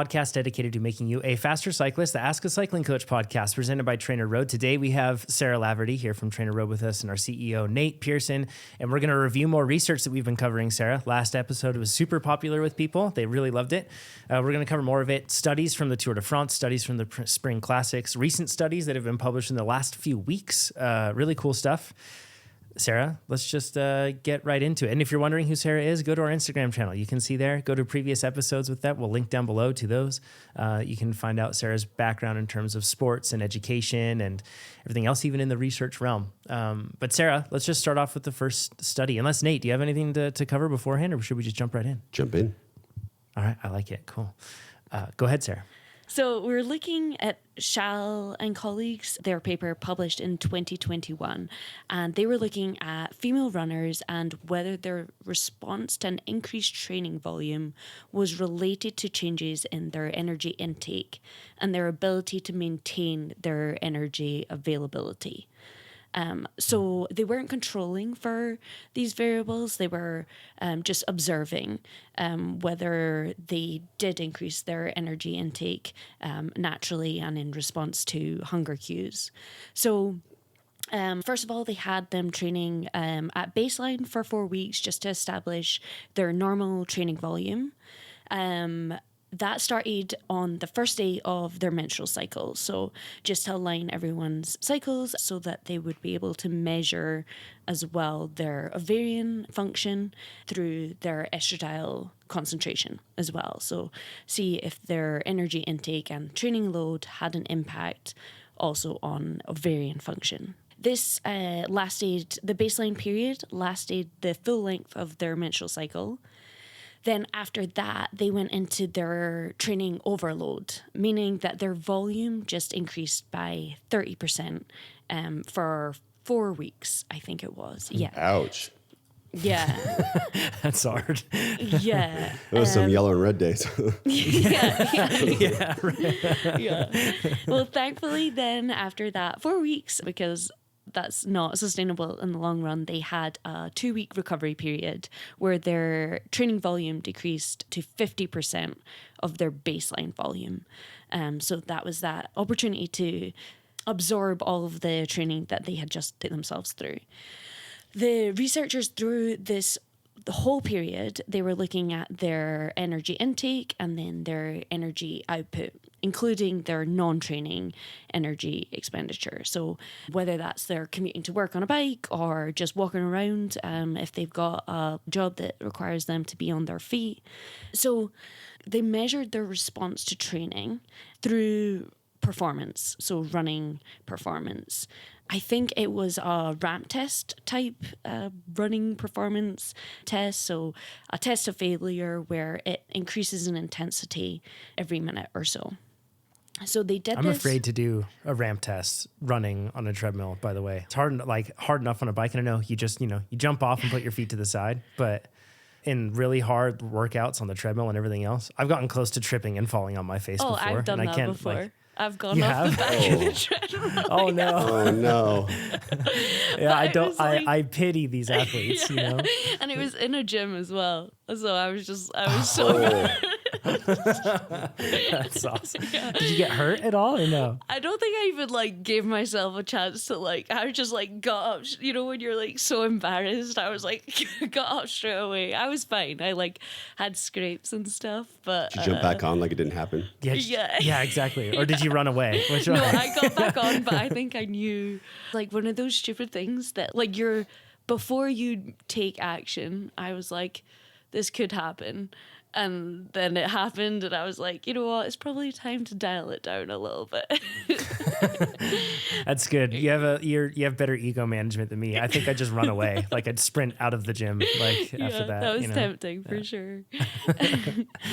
Podcast dedicated to making you a faster cyclist, the Ask a Cycling Coach podcast presented by TrainerRoad. Today we have Sarah Laverty here from TrainerRoad with us and our CEO, Nate Pearson, and we're going to review more research that we've been covering, Sarah. Last episode was super popular with people. They really loved it. We're going to cover more of it. Studies from the Tour de France, studies from the Spring Classics, recent studies that have been published in the last few weeks. Really cool stuff. Sarah, let's just get right into it. And if you're wondering who Sarah is, go to our Instagram channel. You can see there. Go to previous episodes with that. We'll link down below to those. You can find out Sarah's background in terms of sports and education and everything else, even in the research realm. But Sarah, let's just start off with the first study. Unless, Nate, do you have anything to cover beforehand, or should we just jump right in? Jump in. All right, I like it. Cool. Go ahead, Sarah. So we're looking at Schall and colleagues, their paper published in 2021, and they were looking at female runners and whether their response to an increased training volume was related to changes in their energy intake and their ability to maintain their energy availability. So they weren't controlling for these variables. They were just observing whether they did increase their energy intake naturally and in response to hunger cues. So first of all, they had them training at baseline for 4 weeks just to establish their normal training volume. That started on the first day of their menstrual cycle. So just to align everyone's cycles so that they would be able to measure as well their ovarian function through their estradiol concentration as well. So see if their energy intake and training load had an impact also on ovarian function. This the baseline period lasted the full length of their menstrual cycle. Then after that, they went into their training overload, meaning that their volume just increased by 30% for 4 weeks, I think it was. Yeah. Ouch. Yeah. That's hard. Yeah. Those some yellow and red days. Yeah, right. Yeah. Well, thankfully, then after that 4 weeks, because that's not sustainable in the long run, they had a 2-week recovery period where their training volume decreased to 50% of their baseline volume. So that was that opportunity to absorb all of the training that they had just put themselves through. The researchers through the whole period, they were looking at their energy intake and then their energy output, including their non-training energy expenditure. So whether that's their commuting to work on a bike or just walking around, if they've got a job that requires them to be on their feet. So they measured their response to training through performance, so running performance. I think it was a ramp test type running performance test, so a test of failure where it increases in intensity every minute or so. So they did I'm this. afraid to do a ramp test running on a treadmill, by the way. It's hard enough on a bike, and I know you jump off and put your feet to the side, but in really hard workouts on the treadmill and everything else, I've gotten close to tripping and falling on my face before. I've done and that before. I've gone You off have? the back of the treadmill. Oh no. Oh, no. Yeah, I don't. like- I pity these athletes. You know. And it was in a gym as well. So I was so That's awesome. Did you get hurt at all or no? I don't think I even gave myself a chance to I was just got up, when you're so embarrassed, I was got up straight away. I was fine. I had scrapes and stuff, but Did you jump back on like it didn't happen? Yeah, exactly. Or did you run away? Which no, one? I got back on, but I think I knew one of those stupid things that before you take action, I was this could happen. And then it happened, and I was like, you know what? It's probably time to dial it down a little bit. That's good. You have better ego management than me. I think I'd just run away. I'd sprint out of the gym. After that. That was tempting for sure.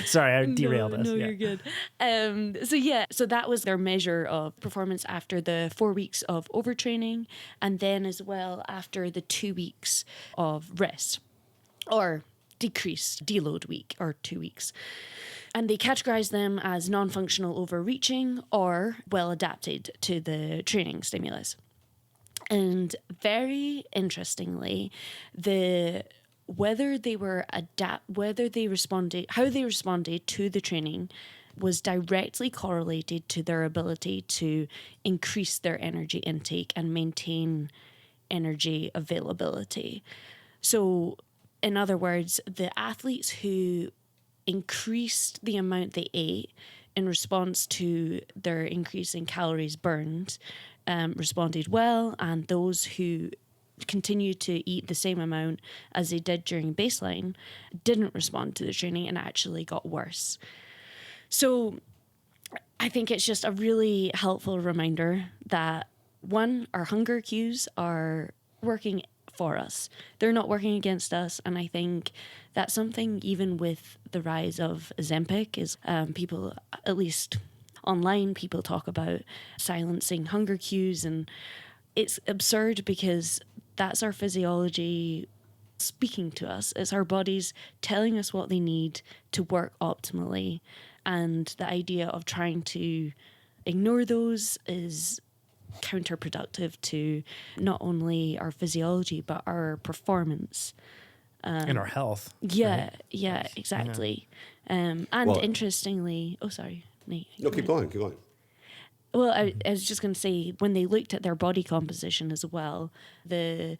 Sorry, I derailed us. No, you're good. So that was their measure of performance after the 4 weeks of overtraining, and then as well after the 2 weeks of rest, or decreased deload week, or 2 weeks. And they categorized them as non-functional overreaching or well adapted to the training stimulus. And very interestingly, how they responded to the training was directly correlated to their ability to increase their energy intake and maintain energy availability. So, in other words, the athletes who increased the amount they ate in response to their increase in calories burned responded well, and those who continued to eat the same amount as they did during baseline didn't respond to the training and actually got worse. So I think it's just a really helpful reminder that, one, our hunger cues are working for us. They're not working against us. And I think that's something, even with the rise of Ozempic, is people, at least online, people talk about silencing hunger cues. And it's absurd because that's our physiology speaking to us. It's our bodies telling us what they need to work optimally. And the idea of trying to ignore those is counterproductive to not only our physiology, but our performance. And our health. Yeah, right? yeah, exactly. Yeah. And interestingly, sorry, Nate. No, keep going. Well, I was just going to say, when they looked at their body composition as well, the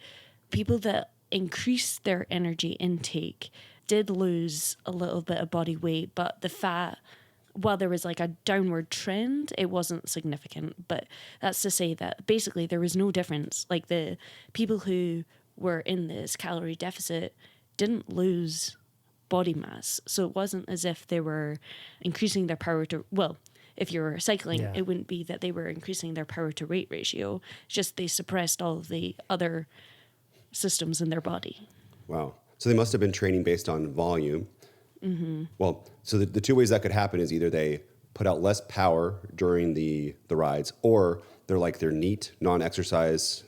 people that increased their energy intake did lose a little bit of body weight, but the fat, while there was like a downward trend, it wasn't significant. But that's to say that basically there was no difference. Like, the people who were in this calorie deficit didn't lose body mass. So it wasn't as if they were increasing their power to, well, if you were cycling, Yeah. it wouldn't be that they were increasing their power to weight ratio. It's just they suppressed all of the other systems in their body. Wow. So they must have been training based on volume. Mm-hmm. Well, so the two ways that could happen is either they put out less power during the rides, or they're neat, non-exercise,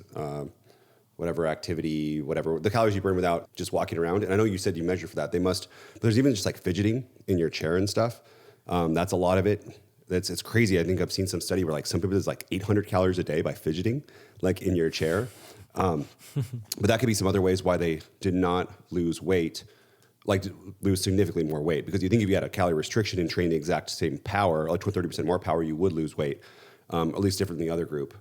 whatever activity, whatever, the calories you burn without just walking around. And I know you said you measure for that. But there's even just like fidgeting in your chair and stuff. That's a lot of it. It's crazy. I think I've seen some study where like some people, it's like 800 calories a day by fidgeting, like in your chair. But that could be some other ways why they did not lose weight, like lose significantly more weight. Because you think if you had a calorie restriction and trained the exact same power, like 30% more power, you would lose weight, at least different than the other group.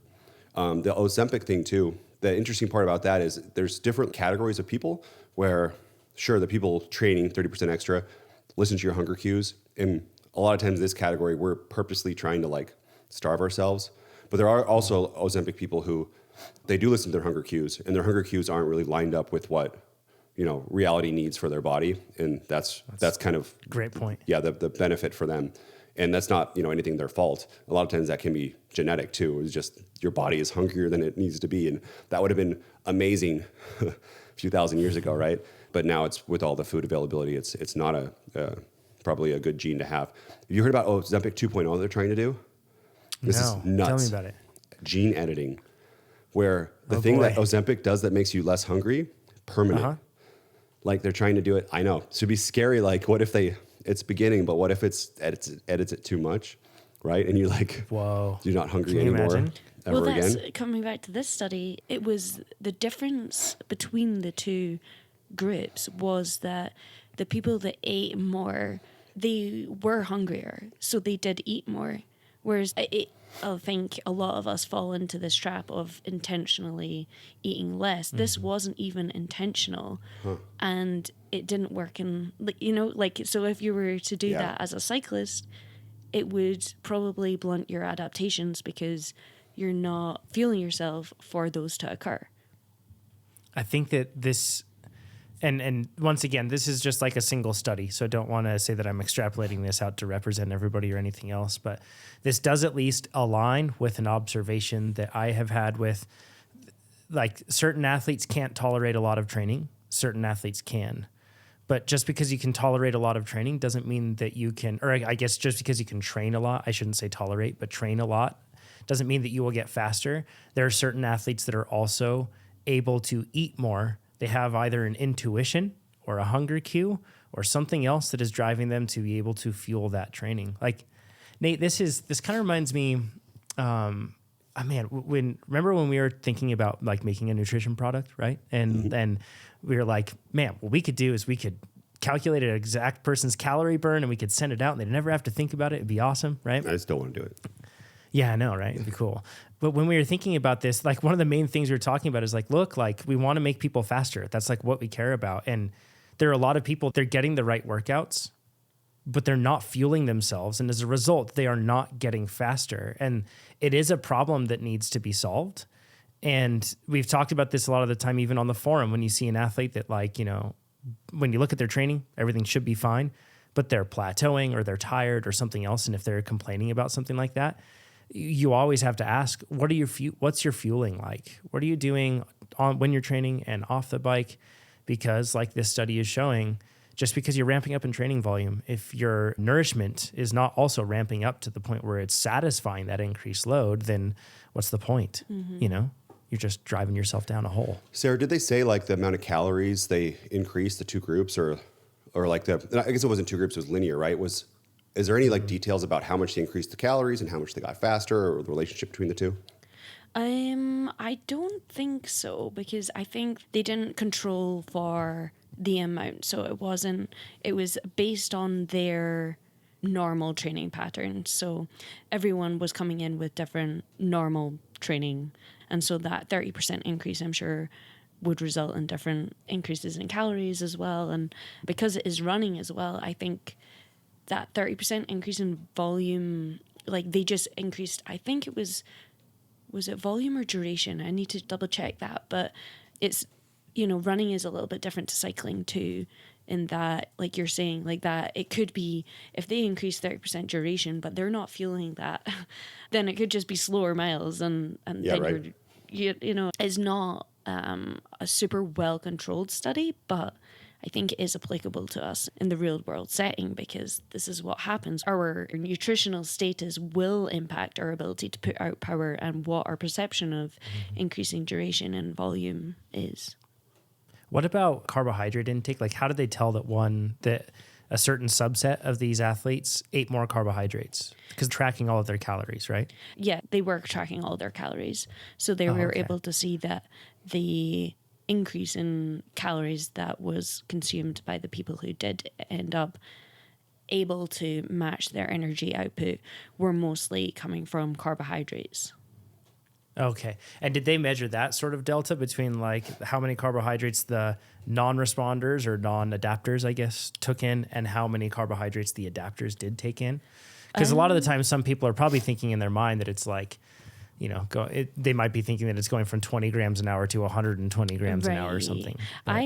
The Ozempic thing too, the interesting part about that is there's different categories of people where, sure, the people training 30% extra, listen to your hunger cues. And a lot of times in this category, we're purposely trying to like starve ourselves. But there are also Ozempic people who they do listen to their hunger cues, and their hunger cues aren't really lined up with what, reality needs for their body. And that's kind of Great point. Yeah, the benefit for them. And that's not, anything their fault. A lot of times that can be genetic too. It's just your body is hungrier than it needs to be. And that would have been amazing a few thousand years ago, right? But now it's with all the food availability, it's not probably a good gene to have. Have you heard about Ozempic 2.0 they're trying to do? This is nuts. Tell me about it. Gene editing, where the thing that Ozempic does that makes you less hungry, permanent. Uh-huh. Like they're trying to do it. I know. So it'd be scary. Like, what if it's beginning, but what if edits it too much, right? And you're like, whoa, you're not hungry Can you anymore imagine? ever Well, that's again. coming back to this study. It was the difference between the two groups was that the people that ate more, they were hungrier, so they did eat more. Whereas I think a lot of us fall into this trap of intentionally eating less. This wasn't even intentional, and it didn't work. So if you were to do that as a cyclist, it would probably blunt your adaptations because you're not fueling yourself for those to occur. I think that this, and once again, this is just like a single study, so I don't want to say that I'm extrapolating this out to represent everybody or anything else, but this does at least align with an observation that I have had with, like, certain athletes can't tolerate a lot of training, certain athletes can. But just because you can tolerate a lot of training doesn't mean that you can, or I guess just because you can train a lot, I shouldn't say tolerate, but train a lot, doesn't mean that you will get faster. There are certain athletes that are also able to eat more. They have either an intuition or a hunger cue or something else that is driving them to be able to fuel that training. Like, Nate, this kind of reminds me, remember when we were thinking about like making a nutrition product, right? And then we were like, man, what we could do is we could calculate an exact person's calorie burn and we could send it out and they'd never have to think about it. It'd be awesome, right? I just don't want to do it. Yeah, I know, right? It'd be cool. But when we were thinking about this, like one of the main things we were talking about is like, look, like we want to make people faster. That's like what we care about. And there are a lot of people, they're getting the right workouts, but they're not fueling themselves. And as a result, they are not getting faster. And it is a problem that needs to be solved. And we've talked about this a lot of the time, even on the forum, when you see an athlete that like, you know, when you look at their training, everything should be fine, but they're plateauing or they're tired or something else. And if they're complaining about something like that, you always have to ask, what's your fueling like? What are you doing when you're training and off the bike? Because like this study is showing, just because you're ramping up in training volume, if your nourishment is not also ramping up to the point where it's satisfying that increased load, then what's the point? You know, you're just driving yourself down a hole. Sarah, did they say like the amount of calories they increased the two groups or like I guess it wasn't two groups, it was linear, right? Is there any like details about how much they increased the calories and how much they got faster or the relationship between the two? I don't think so, because I think they didn't control for the amount. So it was based on their normal training patterns. So everyone was coming in with different normal training. And so that 30% increase, I'm sure, would result in different increases in calories as well. And because it is running as well, I think that 30% increase in volume, like they just increased, I think it was it volume or duration? I need to double check that. But it's, you know, running is a little bit different to cycling too, in that, like you're saying, like that it could be, if they increase 30% duration, but they're not fueling that, then it could just be slower miles. And yeah, then right. you know, it's not a super well-controlled study, but I think it is applicable to us in the real world setting, because this is what happens. Our nutritional status will impact our ability to put out power and what our perception of increasing duration and volume is. What about carbohydrate intake? Like, how did they tell that a certain subset of these athletes ate more carbohydrates? Because tracking all of their calories, right? Yeah, they were tracking all their calories. So they were able to see that the increase in calories that was consumed by the people who did end up able to match their energy output were mostly coming from carbohydrates. Okay. And did they measure that sort of delta between like how many carbohydrates the non-responders or non-adapters, I guess, took in and how many carbohydrates the adapters did take in? Because a lot of the time, some people are probably thinking in their mind that it's like, you know, they might be thinking that it's going from 20 grams an hour to 120 grams an hour or something. But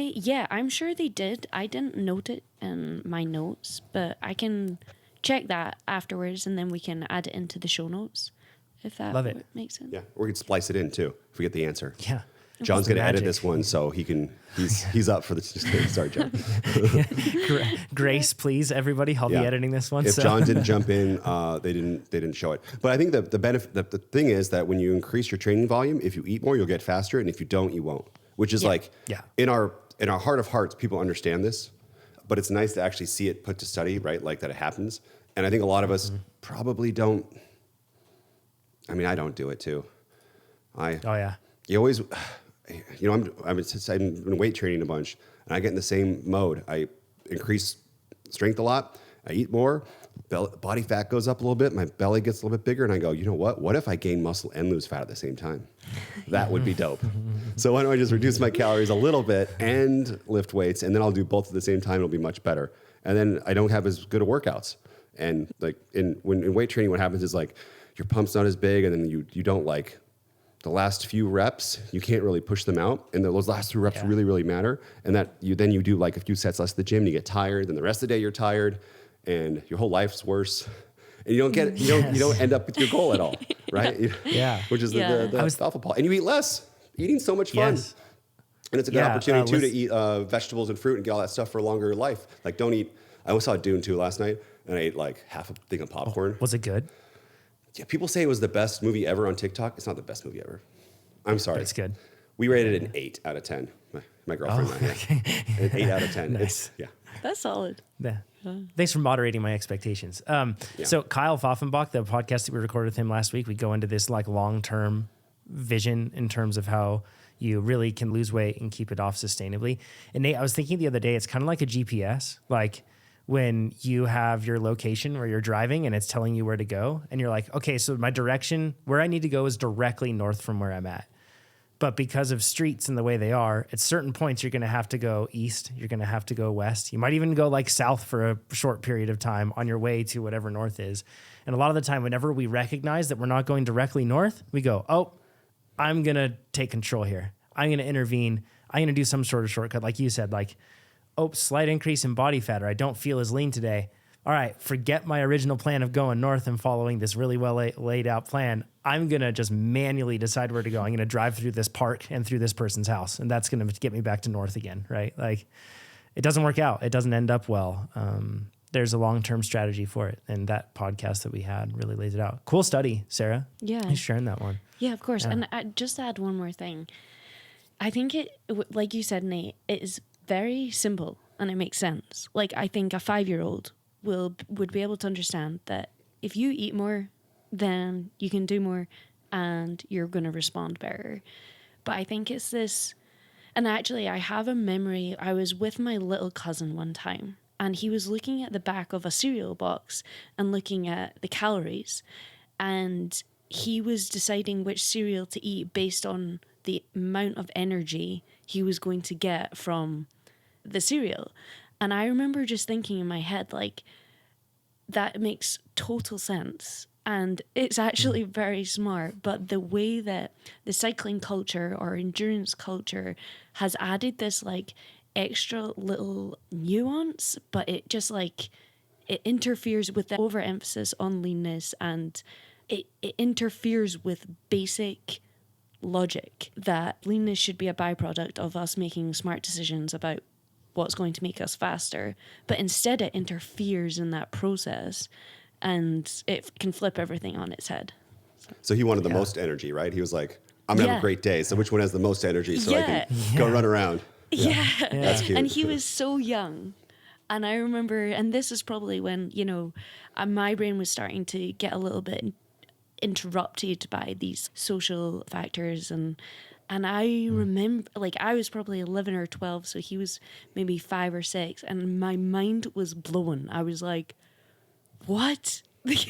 I'm sure they did. I didn't note it in my notes, but I can check that afterwards and then we can add it into the show notes, if that makes sense. Yeah, or we could splice it in too if we get the answer. Yeah. John's going to edit this one, so he's up for this. Sorry, John. Grace, please, everybody. I'll be editing this one. If John didn't jump in, they didn't show it. But I think the benefit, the thing is that when you increase your training volume, if you eat more, you'll get faster, and if you don't, you won't. Which is in our heart of hearts, people understand this, but it's nice to actually see it put to study, right? Like that it happens. And I think a lot of us probably don't. I mean, I don't do it too. You always. You know, I've been weight training a bunch, and I get in the same mode. I increase strength a lot. I eat more. Body fat goes up a little bit. My belly gets a little bit bigger, and I go, you know what? What if I gain muscle and lose fat at the same time? That would be dope. So why don't I just reduce my calories a little bit and lift weights, and then I'll do both at the same time. It'll be much better. And then I don't have as good of workouts. And like in weight training, what happens is like your pump's not as big, and then you don't like. The last few reps, you can't really push them out. And those last 2 reps really, really matter. And that you do like a few sets less at the gym and you get tired. Then the rest of the day you're tired and your whole life's worse. And you don't end up with your goal at all, right? Which is the awful part. And you eat less. Eating's so much fun. Yes. And it's a good opportunity too to eat vegetables and fruit and get all that stuff for a longer life. Like don't eat, I almost saw Dune 2 last night and I ate like half a thing of popcorn. Was it good? Yeah, people say it was the best movie ever on TikTok. It's not the best movie ever. I'm sorry. But it's good. We rated it an 8 out of 10. My girlfriend and I. An 8 out of 10. Nice. That's solid. Yeah. Thanks for moderating my expectations. So Kyle Pfaffenbach, the podcast that we recorded with him last week, we go into this like long-term vision in terms of how, you really can lose weight and keep it off sustainably. And Nate, I was thinking the other day, it's kind of like a GPS. Like when you have your location where you're driving and it's telling you where to go, and you're like, okay, so my direction, where I need to go is directly north from where I'm at. But because of streets and the way they are, at certain points, you're going to have to go east. You're going to have to go west. You might even go like south for a short period of time on your way to whatever north is. And a lot of the time, whenever we recognize that we're not going directly north, we go, oh, I'm going to take control here. I'm going to intervene. I'm going to do some sort of shortcut. Like you said, like, oh, slight increase in body fat, or I don't feel as lean today. All right, forget my original plan of going north and following this really well laid out plan. I'm going to just manually decide where to go. I'm going to drive through this park and through this person's house, and that's going to get me back to north again, right? Like, it doesn't work out. It doesn't end up well. There's a long-term strategy for it, and that podcast that we had really lays it out. Cool study, Sarah. Yeah. Thanks for sharing that one. Yeah, of course. Yeah. And I just add one more thing. I think it, like you said, Nate, it is very simple and it makes sense. Like, I think a 5-year-old would be able to understand that if you eat more, then you can do more and you're going to respond better. But I think it's this, and actually I have a memory. I was with my little cousin one time and he was looking at the back of a cereal box and looking at the calories, and he was deciding which cereal to eat based on the amount of energy he was going to get from the cereal. And I remember just thinking in my head, like, that makes total sense. And it's actually very smart. But the way that the cycling culture or endurance culture has added this, like, extra little nuance, but it just, like, it interferes with the overemphasis on leanness, and it interferes with basic logic that leanness should be a byproduct of us making smart decisions about what's going to make us faster, but instead it interferes in that process and it can flip everything on its head. So he wanted the most energy, right? He was like, I'm gonna have a great day, so which one has the most energy so I can go run around? Yeah. That's cute. And he was so young. And I remember, and this is probably when, my brain was starting to get a little bit interrupted by these social factors, and I remember, like, I was probably 11 or 12, so he was maybe 5 or 6, and my mind was blown. I was like, what? Like,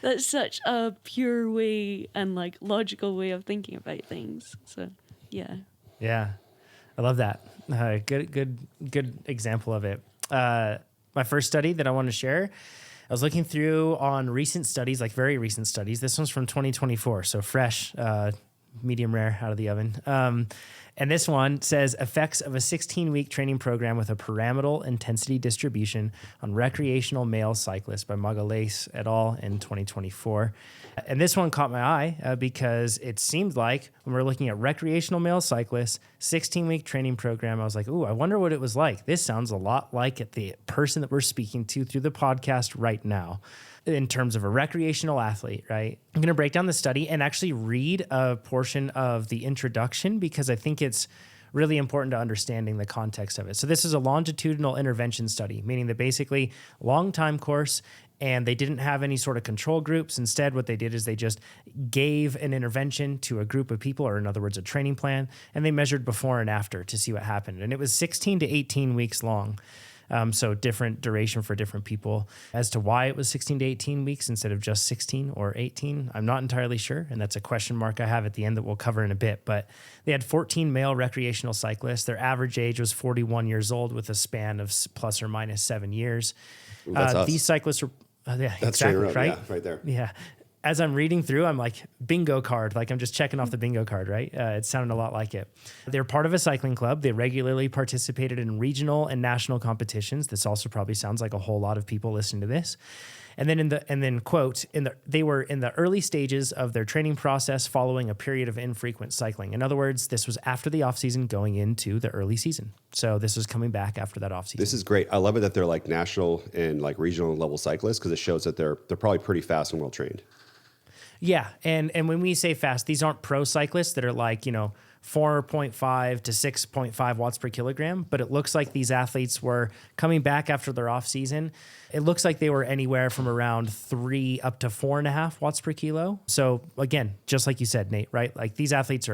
that's such a pure way and, like, logical way of thinking about things. So, yeah. Yeah, I love that. Good example of it. My first study that I want to share, I was looking through on recent studies, like very recent studies. This one's from 2024, so fresh, medium rare out of the oven. And this one says effects of a 16-week training program with a pyramidal intensity distribution on recreational male cyclists by Magalhães et al. In 2024. And this one caught my eye because it seemed like when we're looking at recreational male cyclists, 16-week training program, I was like, ooh, I wonder what it was like. This sounds a lot like the person that we're speaking to through the podcast right now, in terms of a recreational athlete, right? I'm going to break down the study and actually read a portion of the introduction because I think it's really important to understanding the context of it. So this is a longitudinal intervention study, meaning that basically long time course, and they didn't have any sort of control groups. Instead, what they did is they just gave an intervention to a group of people, or in other words, a training plan, and they measured before and after to see what happened. And it was 16 to 18 weeks long. So different duration for different people. As to why it was 16 to 18 weeks instead of just 16 or 18, I'm not entirely sure. And that's a question mark I have at the end that we'll cover in a bit. But they had 14 male recreational cyclists. Their average age was 41 years old with a span of plus or minus 7 years. That's us. These cyclists were, That's exactly, TrainerRoad, right? yeah, right there. Yeah. As I'm reading through, I'm like, bingo card. Like I'm just checking off the bingo card, right? It sounded a lot like it. They're part of a cycling club. They regularly participated in regional and national competitions. This also probably sounds like a whole lot of people listening to this. And then quote, they were in the early stages of their training process following a period of infrequent cycling. In other words, this was after the off season going into the early season. So this was coming back after that off season. This is great. I love it that they're like national and like regional level cyclists because it shows that they're probably pretty fast and well trained. Yeah, and when we say fast, these aren't pro cyclists that are like, 4.5 to 6.5 watts per kilogram, but it looks like these athletes were coming back after their off season. It looks like they were anywhere from around 3 up to 4.5 watts per kilo. So again, just like you said, Nate, right? Like these athletes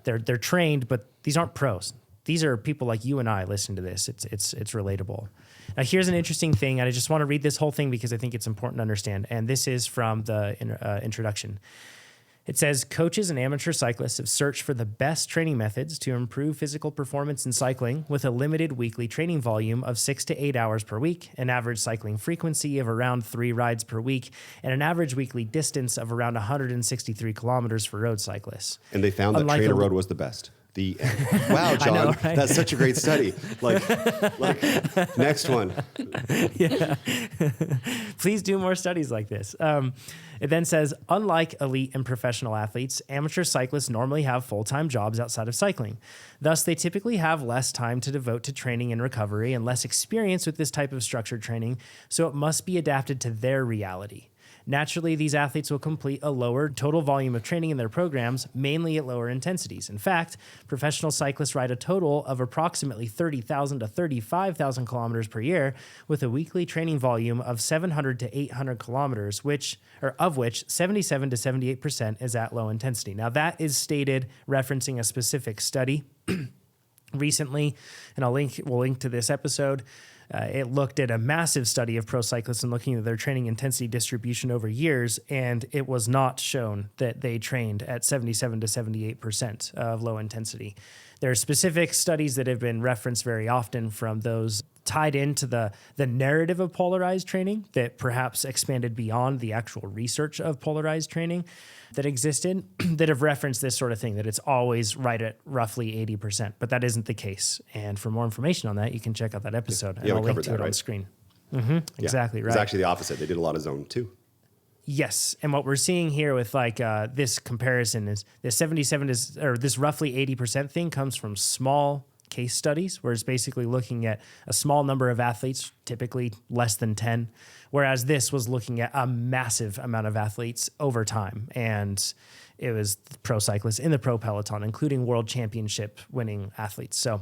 they're trained, but these aren't pros. These are people like you and I listening to this. It's relatable. Now, here's an interesting thing, and I just want to read this whole thing because I think it's important to understand. And this is from the introduction. It says, coaches and amateur cyclists have searched for the best training methods to improve physical performance in cycling with a limited weekly training volume of 6 to 8 hours per week, an average cycling frequency of around 3 rides per week, and an average weekly distance of around 163 kilometers for road cyclists. And they found that TrainerRoad was the best. The end. Wow, John, know, right? That's such a great study. Like next one. Yeah. Please do more studies like this. It then says, unlike elite and professional athletes, amateur cyclists normally have full-time jobs outside of cycling. Thus, they typically have less time to devote to training and recovery and less experience with this type of structured training, so it must be adapted to their reality. Naturally, these athletes will complete a lower total volume of training in their programs, mainly at lower intensities. In fact, professional cyclists ride a total of approximately 30,000 to 35,000 kilometers per year with a weekly training volume of 700 to 800 kilometers, of which 77 to 78% is at low intensity. Now, that is stated referencing a specific study recently, and we'll link to this episode. It looked at a massive study of pro cyclists and looking at their training intensity distribution over years, and it was not shown that they trained at 77 to 78% of low intensity. There are specific studies that have been referenced very often from those tied into the narrative of polarized training that perhaps expanded beyond the actual research of polarized training that existed that have referenced this sort of thing, that it's always right at roughly 80%, but that isn't the case. And for more information on that, you can check out that episode. Yeah, and I'll link covered to that, it right? on screen. Mm-hmm, exactly right. It's actually the opposite. They did a lot of zone 2. Yes, and what we're seeing here with this comparison is this 77 or this roughly 80% thing comes from small case studies, where it's basically looking at a small number of athletes, typically less than 10, whereas this was looking at a massive amount of athletes over time, and it was pro cyclists in the pro peloton, including world championship winning athletes. So,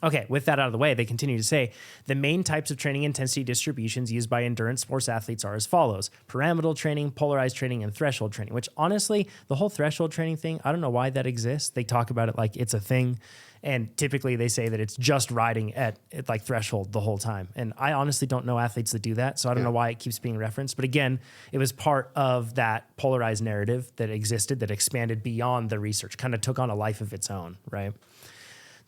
okay, with that out of the way, they continue to say, the main types of training intensity distributions used by endurance sports athletes are as follows: pyramidal training, polarized training, and threshold training, which honestly, the whole threshold training thing, I don't know why that exists. They talk about it like it's a thing. And typically they say that it's just riding at like threshold the whole time. And I honestly don't know athletes that do that. So I don't know why it keeps being referenced. But again, it was part of that polarized narrative that existed, that expanded beyond the research, kind of took on a life of its own, right?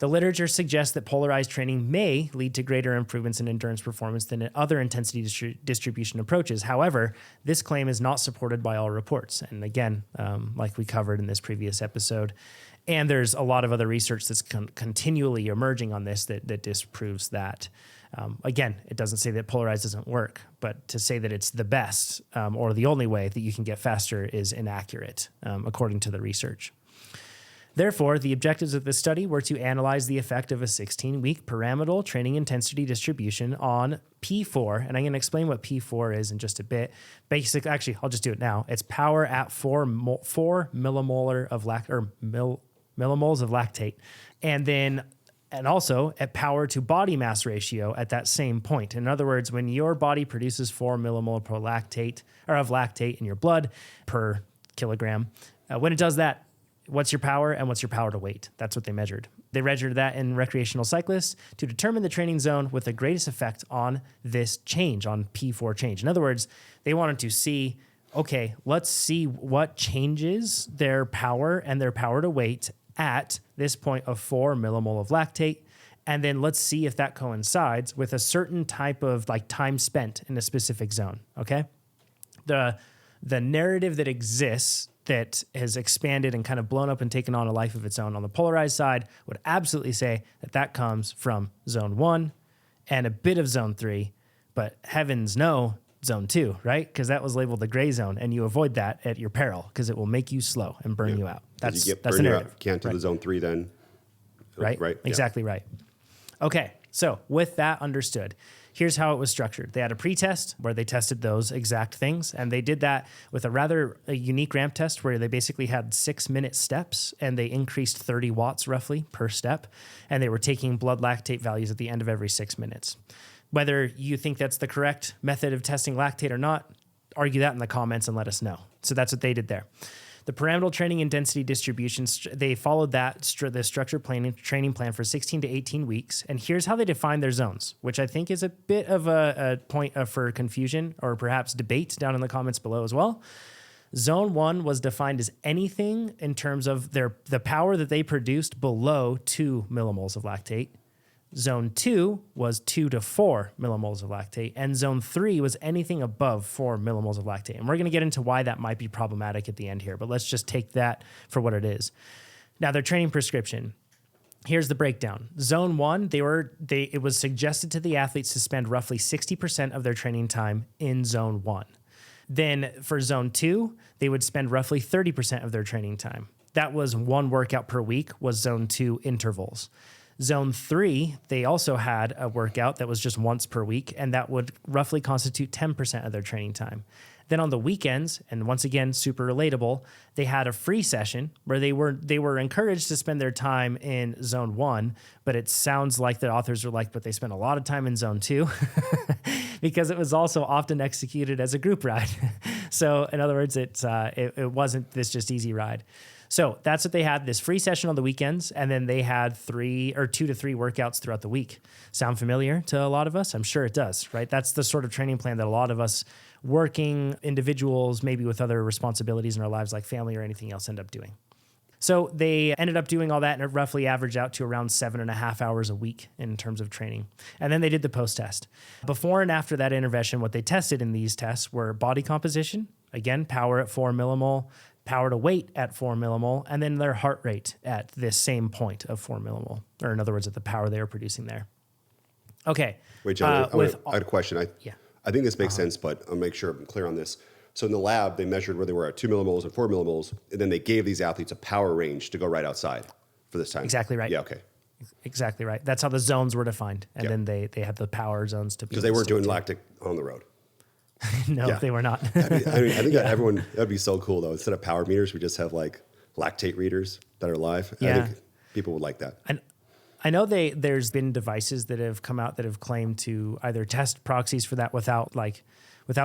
The literature suggests that polarized training may lead to greater improvements in endurance performance than in other intensity distribution approaches. However, this claim is not supported by all reports. And again, like we covered in this previous episode, and there's a lot of other research that's continually emerging on this that disproves that. Again, it doesn't say that polarized doesn't work, but to say that it's the best or the only way that you can get faster is inaccurate, according to the research. Therefore, the objectives of this study were to analyze the effect of a 16-week pyramidal training intensity distribution on P4, and I'm going to explain what P4 is in just a bit. Actually, I'll just do it now. It's power at 4 millimolar of millimoles of lactate, and also at power to body mass ratio at that same point. In other words, when your body produces 4 millimolar of lactate in your blood per kilogram, when it does that, what's your power and what's your power to weight? That's what they measured. They measured that in recreational cyclists to determine the training zone with the greatest effect on this change, on P4 change. In other words, they wanted to see, okay, let's see what changes their power and their power to weight at this point of 4 millimole of lactate. And then let's see if that coincides with a certain type of like time spent in a specific zone, okay? The narrative that exists that has expanded and kind of blown up and taken on a life of its own on the polarized side would absolutely say that comes from zone 1 and a bit of zone 3, but heavens no, zone 2, right? Because that was labeled the gray zone, and you avoid that at your peril because it will make you slow and burn you out. That's the narrative. Can't do the zone 3 then. Right? Right. Exactly right. Okay, so with that understood, here's how it was structured. They had a pre-test where they tested those exact things, and they did that with a unique ramp test where they basically had 6-minute steps, and they increased 30 watts roughly per step, and they were taking blood lactate values at the end of every 6 minutes. Whether you think that's the correct method of testing lactate or not, argue that in the comments and let us know. So that's what they did there. The pyramidal training and density distribution, they followed the structured training plan for 16 to 18 weeks. And here's how they define their zones, which I think is a bit of a point for confusion or perhaps debate down in the comments below as well. Zone 1 was defined as anything in terms of the power that they produced below 2 millimoles of lactate. Zone 2 was 2 to 4 millimoles of lactate, and Zone 3 was anything above 4 millimoles of lactate. And we're going to get into why that might be problematic at the end here, but let's just take that for what it is. Now, their training prescription. Here's the breakdown. Zone 1, it was suggested to the athletes to spend roughly 60% of their training time in Zone 1. Then for Zone 2, they would spend roughly 30% of their training time. That was one workout per week was Zone 2 intervals. Zone 3, they also had a workout that was just once per week, and that would roughly constitute 10% of their training time. Then on the weekends, and once again, super relatable, they had a free session where they were encouraged to spend their time in Zone 1, but it sounds like the authors were like, but they spent a lot of time in Zone 2 because it was also often executed as a group ride. So in other words, it wasn't this just easy ride. So that's what they had, this free session on the weekends, and then they had 2 to 3 workouts throughout the week. Sound familiar to a lot of us? I'm sure it does, right? That's the sort of training plan that a lot of us working individuals, maybe with other responsibilities in our lives like family or anything else, end up doing. So they ended up doing all that, and it roughly averaged out to around 7.5 hours a week in terms of training. And then they did the post-test. Before and after that intervention, what they tested in these tests were body composition, again, power at 4 millimole, power to weight at 4 millimole, and then their heart rate at this same point of 4 millimole, or in other words, at the power they were producing there. Okay. Wait, John, I had a question. I think this makes sense, but I'll make sure I'm clear on this. So in the lab, they measured where they were at 2 millimoles and 4 millimoles, and then they gave these athletes a power range to go right outside for this time. Exactly right. Yeah, okay. Exactly right. That's how the zones were defined. And then they had the power zones to be. Because they weren't doing lactic on the road. No, they were not. I think that'd be so cool though. Instead of power meters, we just have like lactate readers that are live. Yeah. I think people would like that. And I know there's been devices that have come out that have claimed to either test proxies for that without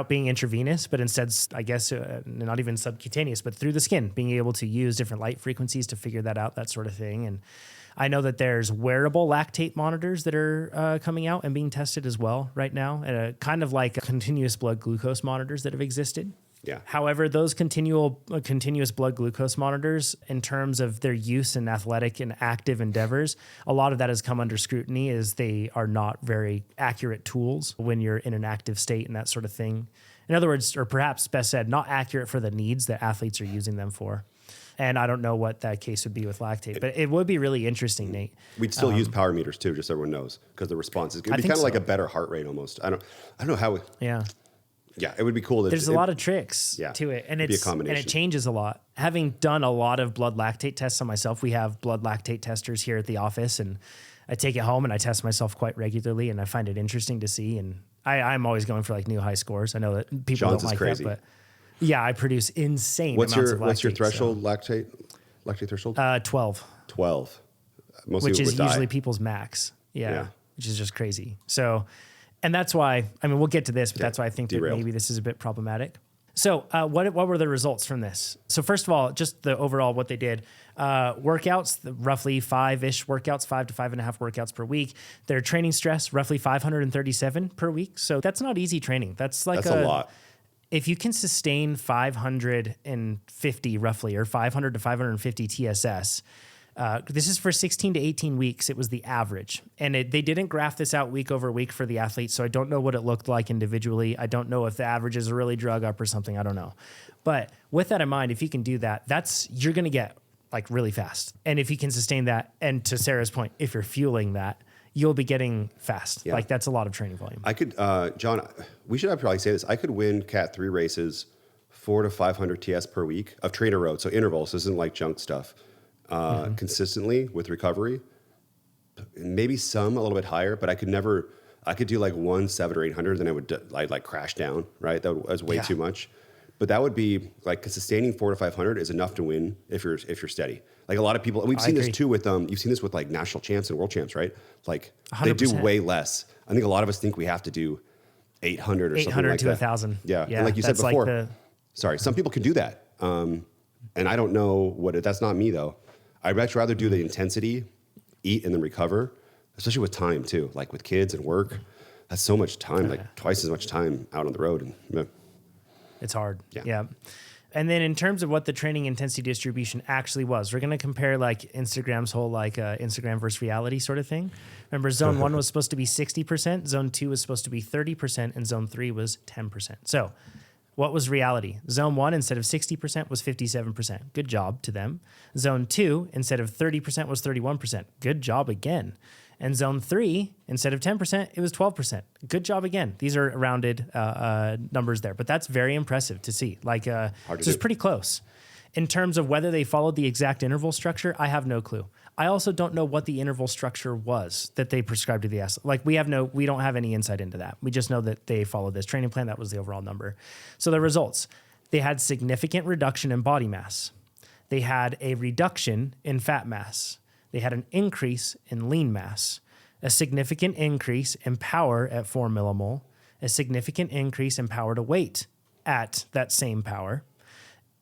being intravenous, but instead, I guess, not even subcutaneous, but through the skin, being able to use different light frequencies to figure that out, that sort of thing. And I know that there's wearable lactate monitors that are coming out and being tested as well right now, kind of like continuous blood glucose monitors that have existed. Yeah. However, those continuous blood glucose monitors, in terms of their use in athletic and active endeavors, a lot of that has come under scrutiny as they are not very accurate tools when you're in an active state and that sort of thing. In other words, or perhaps best said, not accurate for the needs that athletes are using them for. And I don't know what that case would be with lactate, but it would be really interesting, Nate. We'd still use power meters too, just so everyone knows, because the response is going to be kind of like a better heart rate almost. I don't know how. Yeah, it would be cool. There's a lot of tricks to it, and it changes a lot. Having done a lot of blood lactate tests on myself, we have blood lactate testers here at the office, and I take it home and I test myself quite regularly, and I find it interesting to see. And I'm always going for like new high scores. I know that people don't like crazy. That, but yeah, I produce insane amounts of lactate. What's your threshold lactate threshold? 12. 12. Which is usually people's max. Yeah, which is just crazy. So. And that's why, I mean, we'll get to this, but that's why I think that maybe this is a bit problematic. So what were the results from this? So first of all, just the overall what they did, workouts, roughly 5-ish workouts, 5 to 5.5 workouts per week. Their training stress, roughly 537 per week. So that's not easy training. That's a lot. If you can sustain 550 roughly, or 500 to 550 TSS, this is for 16 to 18 weeks. It was the average. And they didn't graph this out week over week for the athletes, so I don't know what it looked like individually. I don't know if the averages are really drug up or something. I don't know. But with that in mind, if you can do that, you're going to get like really fast. And if you can sustain that, and to Sarah's point, if you're fueling that, you'll be getting fast. Yeah. Like that's a lot of training volume. I could, John, we should probably say this. I could win Cat 3 races 400 to 500 TS per week of TrainerRoad. So intervals, this isn't like junk stuff. Consistently with recovery, maybe some a little bit higher, but I could do like 700 or 800, then I'd like crash down, right? That was way too much. But that would be like sustaining 400 to 500 is enough to win if you're steady. Like a lot of people, and we've seen this too with you've seen this with like national champs and world champs, right? Like 100%. They do way less. I think a lot of us think we have to do 800 or something like that. 800 to 1,000. Yeah. And like you said before, sorry, some people can do that. And I don't know that's not me though. I'd much rather do the intensity, eat and then recover, especially with time too. Like with kids and work, that's so much time, like twice as much time out on the road. And It's hard. Yeah. Yeah. And then in terms of what the training intensity distribution actually was, we're going to compare like Instagram's whole Instagram versus reality sort of thing. Remember, zone 1 was supposed to be 60%, zone 2 was supposed to be 30%, and zone 3 was 10%. So what was reality? Zone 1 instead of 60% was 57%. Good job to them. Zone 2 instead of 30% was 31%. Good job again. And zone 3, instead of 10%, it was 12%. Good job again. These are rounded numbers there, but that's very impressive to see. So it's pretty close. In terms of whether they followed the exact interval structure, I have no clue. I also don't know what the interval structure was that they prescribed to the athletes. Like we don't have any insight into that. We just know that they followed this training plan. That was the overall number. So the results, they had significant reduction in body mass. They had a reduction in fat mass. They had an increase in lean mass, a significant increase in power at 4 millimole, a significant increase in power to weight at that same power,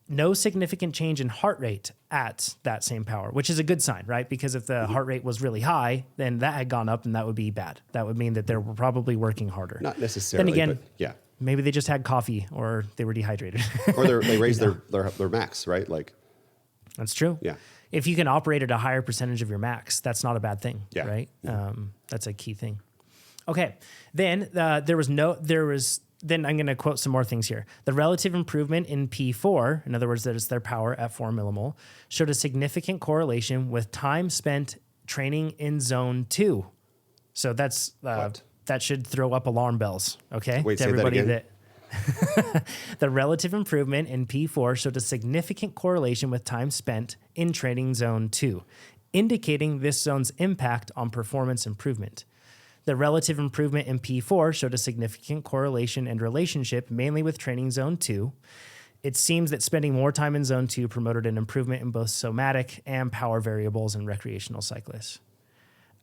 no significant change in heart rate at that same power, which is a good sign, right? Because if the heart rate was really high, then that had gone up and that would be bad. That would mean that they were probably working harder. not necessarily, then again, but yeah. Maybe they just had coffee or they were dehydrated. Or they raised their max, right? Like That's true. Yeah. If you can operate at a higher percentage of your max, that's not a bad thing, Yeah. right? Yeah. That's a key thing. Okay. Then then I'm going to quote some more things here. The relative improvement in P4, in other words, that is their power at 4 millimole, showed a significant correlation with time spent training in zone 2. So that's that should throw up alarm bells, okay? Wait, say that again. The relative improvement in P4 showed a significant correlation with time spent in training zone 2, indicating this zone's impact on performance improvement. The relative improvement in P4 showed a significant correlation and relationship mainly with training zone 2. It seems that spending more time in zone 2 promoted an improvement in both somatic and power variables in recreational cyclists.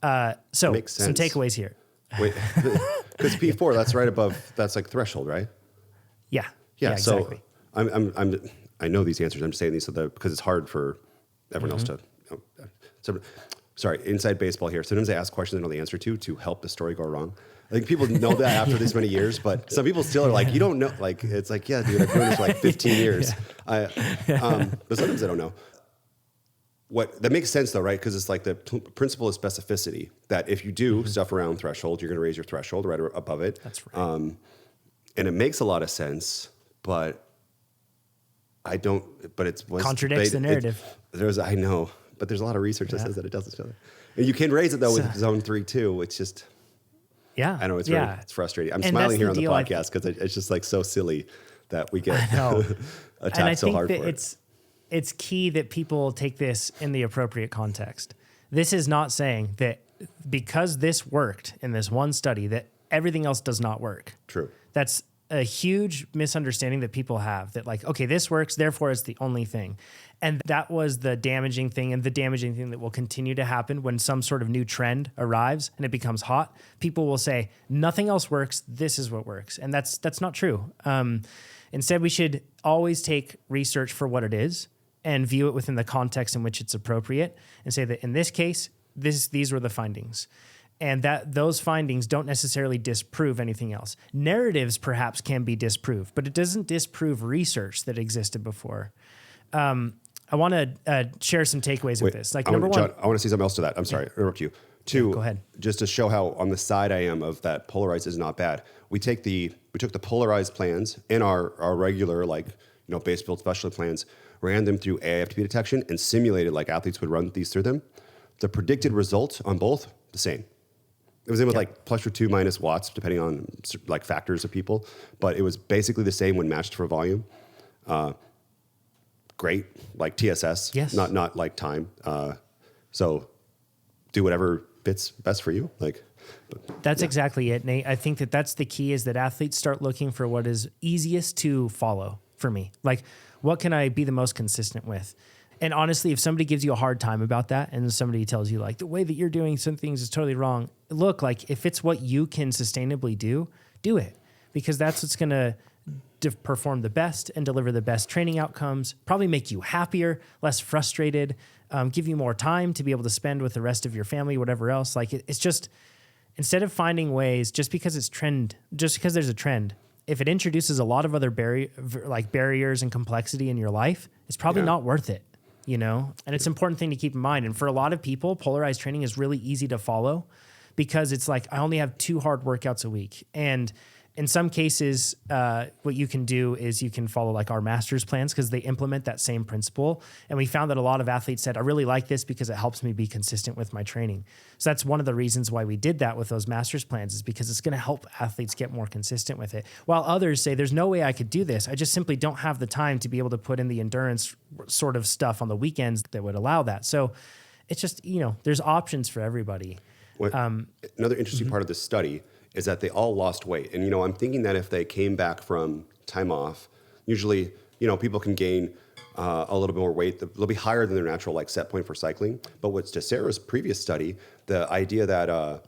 So Makes some sense. takeaways here. Wait, because P4, that's right above, that's like threshold, right? Yeah. Yeah. Exactly. So I know these answers. I'm just saying these because it's hard for everyone else to. So, sorry, inside baseball here. Sometimes I ask questions I know the answer to help the story go wrong. I think people know that after this many years, but some people still are like, you don't know. Like, it's like, yeah, dude, I've been doing this for like 15 years. But sometimes I don't know. That makes sense though, right? Because it's like the principle of specificity that if you do stuff around threshold, you're going to raise your threshold right above it. That's right. And it makes a lot of sense, but I don't. But it's Contradicts the narrative. I know, but there's a lot of research that says that it doesn't. And you can raise it though with zone 3 too. It's just, yeah, I know it's frustrating. I'm And smiling here that's on the the deal, podcast because it's just like so silly that we get and I attacked so think hard that for it. it's key that people take this in the appropriate context. This is not saying that because this worked in this one study that everything else does not work. True. That's a huge misunderstanding that people have that like, okay, this works, therefore it's the only thing. And that was the damaging thing and the damaging thing that will continue to happen when some sort of new trend arrives and it becomes hot. People will say, nothing else works, this is what works. And that's not true. Instead, we should always take research for what it is and view it within the context in which it's appropriate and say that in this case, these were the findings. And that those findings don't necessarily disprove anything else. Narratives perhaps can be disproved, but it doesn't disprove research that existed before. I want to share some takeaways with this. Like number one, John, I want to say something else to that. I'm sorry, I interrupt you. Two, go ahead. Just to show how on the side I am of that polarized is not bad. We took the polarized plans in our regular base build specialty plans, ran them through AIFTP detection, and simulated like athletes would run these through them. The predicted result on both the same. It was in with like plus or 2 minus watts, depending on like factors of people, but it was basically the same when matched for volume. Great, like TSS, yes. not like time. So do whatever fits best for you. That's exactly it, Nate. I think that's the key is that athletes start looking for what is easiest to follow for me. Like, what can I be the most consistent with? And honestly, if somebody gives you a hard time about that and somebody tells you like the way that you're doing some things is totally wrong, look, like if it's what you can sustainably do it, because that's what's going to perform the best and deliver the best training outcomes, probably make you happier, less frustrated, give you more time to be able to spend with the rest of your family, whatever else. Like it's just, instead of finding ways, just because there's a trend, if it introduces a lot of other barriers and complexity in your life, it's probably not worth it, you know? And it's an important thing to keep in mind. And for a lot of people, polarized training is really easy to follow because it's like, I only have 2 hard workouts a week. And in some cases, what you can do is you can follow like our master's plans because they implement that same principle. And we found that a lot of athletes said, I really like this because it helps me be consistent with my training. So that's one of the reasons why we did that with those master's plans, is because it's going to help athletes get more consistent with it. While others say, there's no way I could do this. I just simply don't have the time to be able to put in the endurance sort of stuff on the weekends that would allow that. So it's just, you know, there's options for everybody. Another interesting part of this study is that they all lost weight. And, you know, I'm thinking that if they came back from time off, usually, you know, people can gain a little bit more weight. They'll be higher than their natural like set point for cycling. But what's to Sarah's previous study, the idea that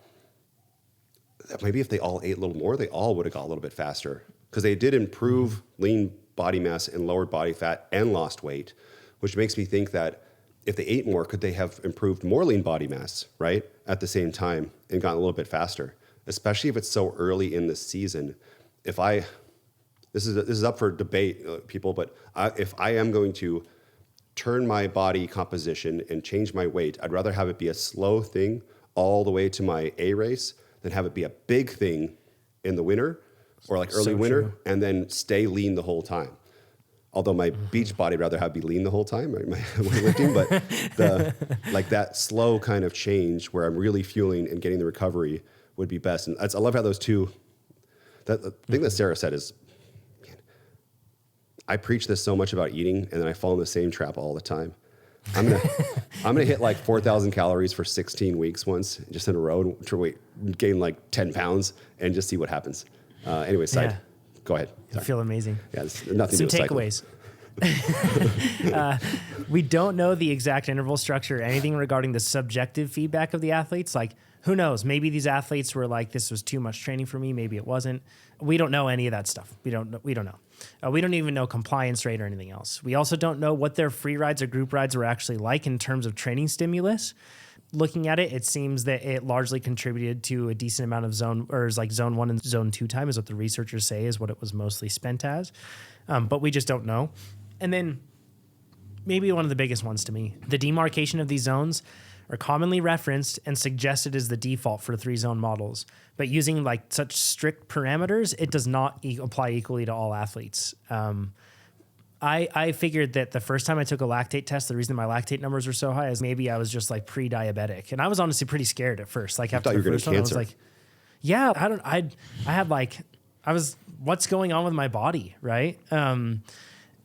maybe if they all ate a little more, they all would have got a little bit faster, because they did improve lean body mass and lowered body fat and lost weight, which makes me think that if they ate more, could they have improved more lean body mass, right, at the same time and gotten a little bit faster? Especially if it's so early in the season. This is up for debate, people, but if I am going to turn my body composition and change my weight, I'd rather have it be a slow thing all the way to my A race than have it be a big thing in the winter or like early winter and then stay lean the whole time. Although my beach body, I'd rather have be lean the whole time, right? My lifting, but like that slow kind of change where I'm really fueling and getting the recovery would be best. And I love how those two, the thing that Sarah said is, man, I preach this so much about eating and then I fall in the same trap all the time. I'm gonna hit like 4,000 calories for 16 weeks once, just in a row, to gain like 10 pounds and just see what happens. Anyway, go ahead. Sorry. I feel amazing. Yeah, it's nothing Some to do with takeaways. We don't know the exact interval structure or anything regarding the subjective feedback of the athletes. Like, who knows? Maybe these athletes were like, this was too much training for me. Maybe it wasn't. We don't know any of that stuff. We don't know. We don't even know compliance rate or anything else. We also don't know what their free rides or group rides were actually like in terms of training stimulus. Looking at it, it seems that it largely contributed to a decent amount of zone 1 and zone 2 time is what the researchers say is what it was mostly spent as. But we just don't know. And then maybe one of the biggest ones to me, the demarcation of these zones are commonly referenced and suggested as the default for 3-zone models. But using like such strict parameters, it does not apply equally to all athletes. I figured that the first time I took a lactate test, the reason my lactate numbers were so high is maybe I was just like pre-diabetic. And I was honestly pretty scared at first. Like after the first one, I was like, yeah, what's going on with my body, right?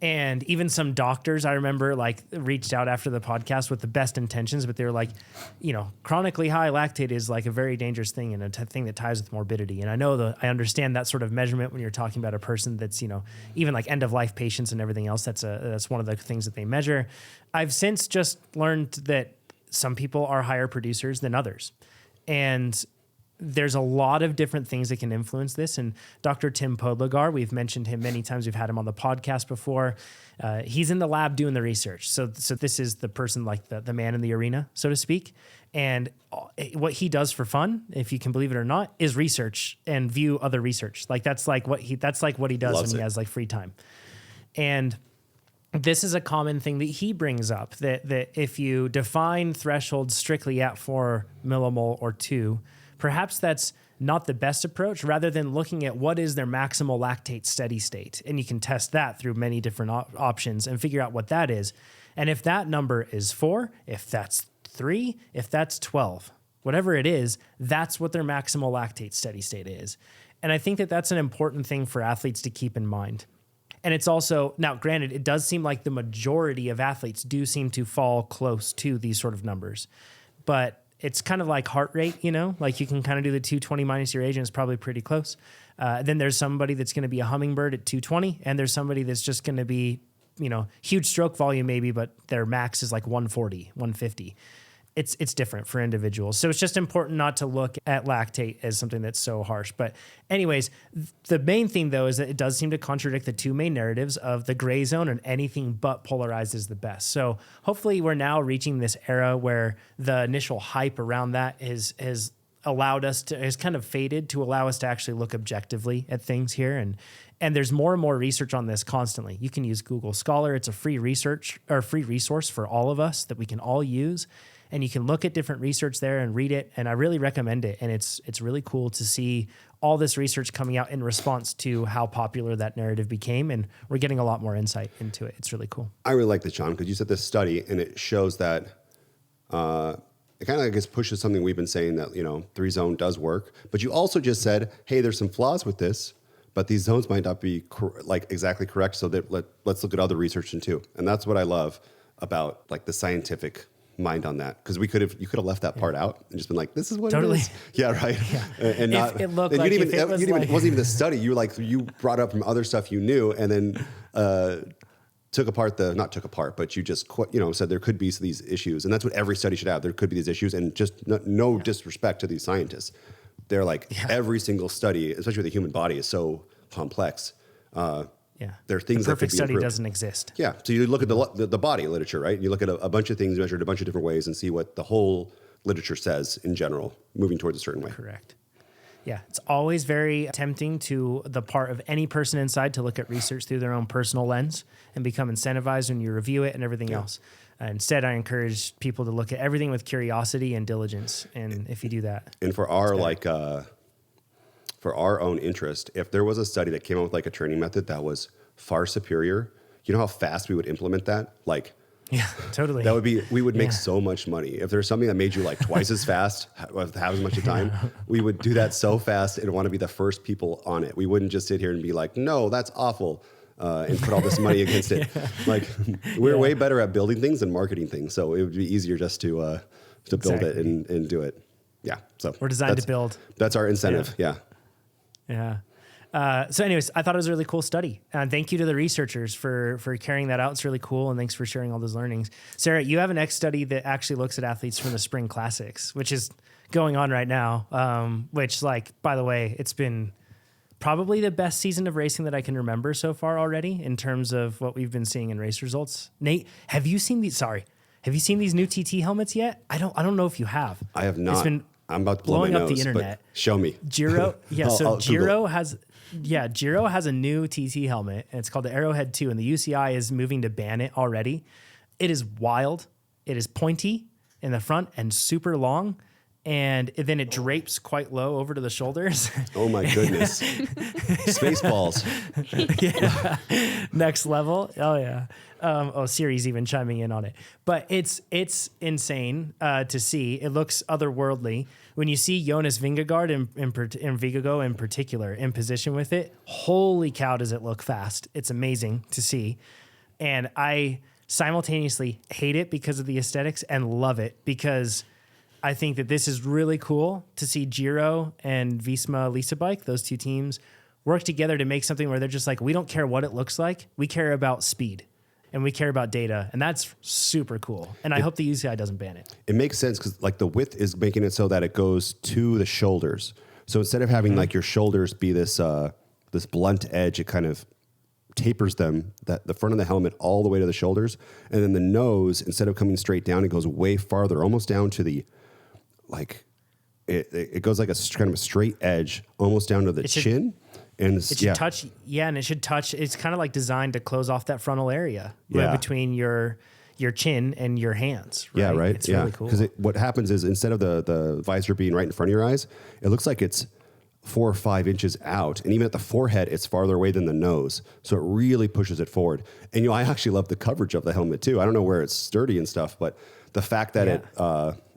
And even some doctors, I remember, like reached out after the podcast with the best intentions, but they were like, you know, chronically high lactate is like a very dangerous thing and a thing that ties with morbidity. And I understand that sort of measurement when you're talking about a person that's, you know, even like end of life patients and everything else. That's one of the things that they measure. I've since just learned that some people are higher producers than others, and there's a lot of different things that can influence this. And Dr. Tim Podlegar, we've mentioned him many times. We've had him on the podcast before. He's in the lab doing the research. So this is the person like the man in the arena, so to speak. And what he does for fun, if you can believe it or not, is research and view other research. Like that's like what he does when he has like free time. And this is a common thing that he brings up, that if you define thresholds strictly at 4 millimole or 2, perhaps that's not the best approach, rather than looking at what is their maximal lactate steady state. And you can test that through many different options and figure out what that is. And if that number is 4, if that's 3, if that's 12, whatever it is, that's what their maximal lactate steady state is. And I think that that's an important thing for athletes to keep in mind. And it's also, now granted, it does seem like the majority of athletes do seem to fall close to these sort of numbers, but it's kind of like heart rate, you know, like you can kind of do the 220 minus your age and it's probably pretty close. Then there's somebody that's going to be a hummingbird at 220, and there's somebody that's just going to be, you know, huge stroke volume maybe, but their max is like 140, 150. it's different for individuals. So it's just important not to look at lactate as something that's so harsh. But anyways, the main thing though is that it does seem to contradict the two main narratives of the gray zone and anything but polarized is the best. So hopefully we're now reaching this era where the initial hype around that has allowed us to, has kind of faded to allow us to actually look objectively at things here. And there's more and more research on this constantly. You can use Google Scholar. It's a free resource for all of us that we can all use. And you can look at different research there and read it. And I really recommend it. And it's really cool to see all this research coming out in response to how popular that narrative became. And we're getting a lot more insight into it. It's really cool. I really like this, John, because you said this study and it shows that it kind of, I guess, pushes something we've been saying that, 3-zone does work. But you also just said, hey, there's some flaws with this, but these zones might not be exactly correct. So that let's look at other research too. And that's what I love about the scientific mind on that, because you could have left that part out and just been like, this is what totally. it is. Yeah, right. Yeah. And not, it looked and like it wasn't even the study. You brought up from other stuff you knew, and then but you just said there could be these issues, and that's what every study should have. There could be these issues, and just no disrespect to these scientists. They're every single study, especially with the human body, is so complex. There are things the perfect that study improved. doesn't exist. Yeah. So you look at the body literature, right? You look at a bunch of things measured a bunch of different ways and see what the whole literature says in general, moving towards a certain way. Correct. Yeah. It's always very tempting to the part of any person inside to look at research through their own personal lens and become incentivized when you review it and everything else. Instead, I encourage people to look at everything with curiosity and diligence. And if you do that. And for our for our own interest, if there was a study that came out with a training method that was far superior, you know how fast we would implement that? Yeah, totally. That would be, we would make so much money. If there's something that made you twice as fast, have as much time, we would do that so fast and want to be the first people on it. We wouldn't just sit here and be like, no, that's awful, and put all this money against it. We're way better at building things than marketing things. So it would be easier just to build it and do it. Yeah. So we're designed to build. That's our incentive. Yeah. So anyways, I thought it was a really cool study. And thank you to the researchers for carrying that out. It's really cool. And thanks for sharing all those learnings. Sarah, you have an next study that actually looks at athletes from the spring classics, which is going on right now. Which by the way, it's been probably the best season of racing that I can remember so far already in terms of what we've been seeing in race results. Nate, have you seen these new TT helmets yet? I don't know if you have. I have not. It's been I'm about to blow blowing my up nose, the internet. Show me. Giro. Yeah. I'll Giro has a new TT helmet, and it's called the Arrowhead 2, and the UCI is moving to ban it already. It is wild. It is pointy in the front and super long, and then it drapes quite low over to the shoulders. Oh my goodness. Spaceballs. Yeah. Next level. Oh yeah. Siri's even chiming in on it, but it's insane to see. It looks otherworldly when you see Jonas Vingegaard and Vingegaard in particular in position with it. Holy cow, does it look fast? It's amazing to see, and I simultaneously hate it because of the aesthetics and love it because I think that this is really cool to see Giro and Visma Lease Bike, those two teams, work together to make something where they're just we don't care what it looks like. We care about speed and we care about data. And that's super cool. And I hope the UCI doesn't ban it. It makes sense because the width is making it so that it goes to the shoulders. So instead of having your shoulders be this blunt edge, it kind of tapers them, the front of the helmet all the way to the shoulders. And then the nose, instead of coming straight down, it goes way farther, almost down to the it goes a kind of a straight edge almost down to the chin. And it should touch. Yeah. And it should touch. It's kind of designed to close off that frontal area right between your chin and your hands. Right? Yeah. Right. It's really cool. Because what happens is instead of the visor being right in front of your eyes, it looks like it's 4 or 5 inches out. And even at the forehead, it's farther away than the nose. So it really pushes it forward. And, I actually love the coverage of the helmet too. I don't know where it's sturdy and stuff, but the fact that it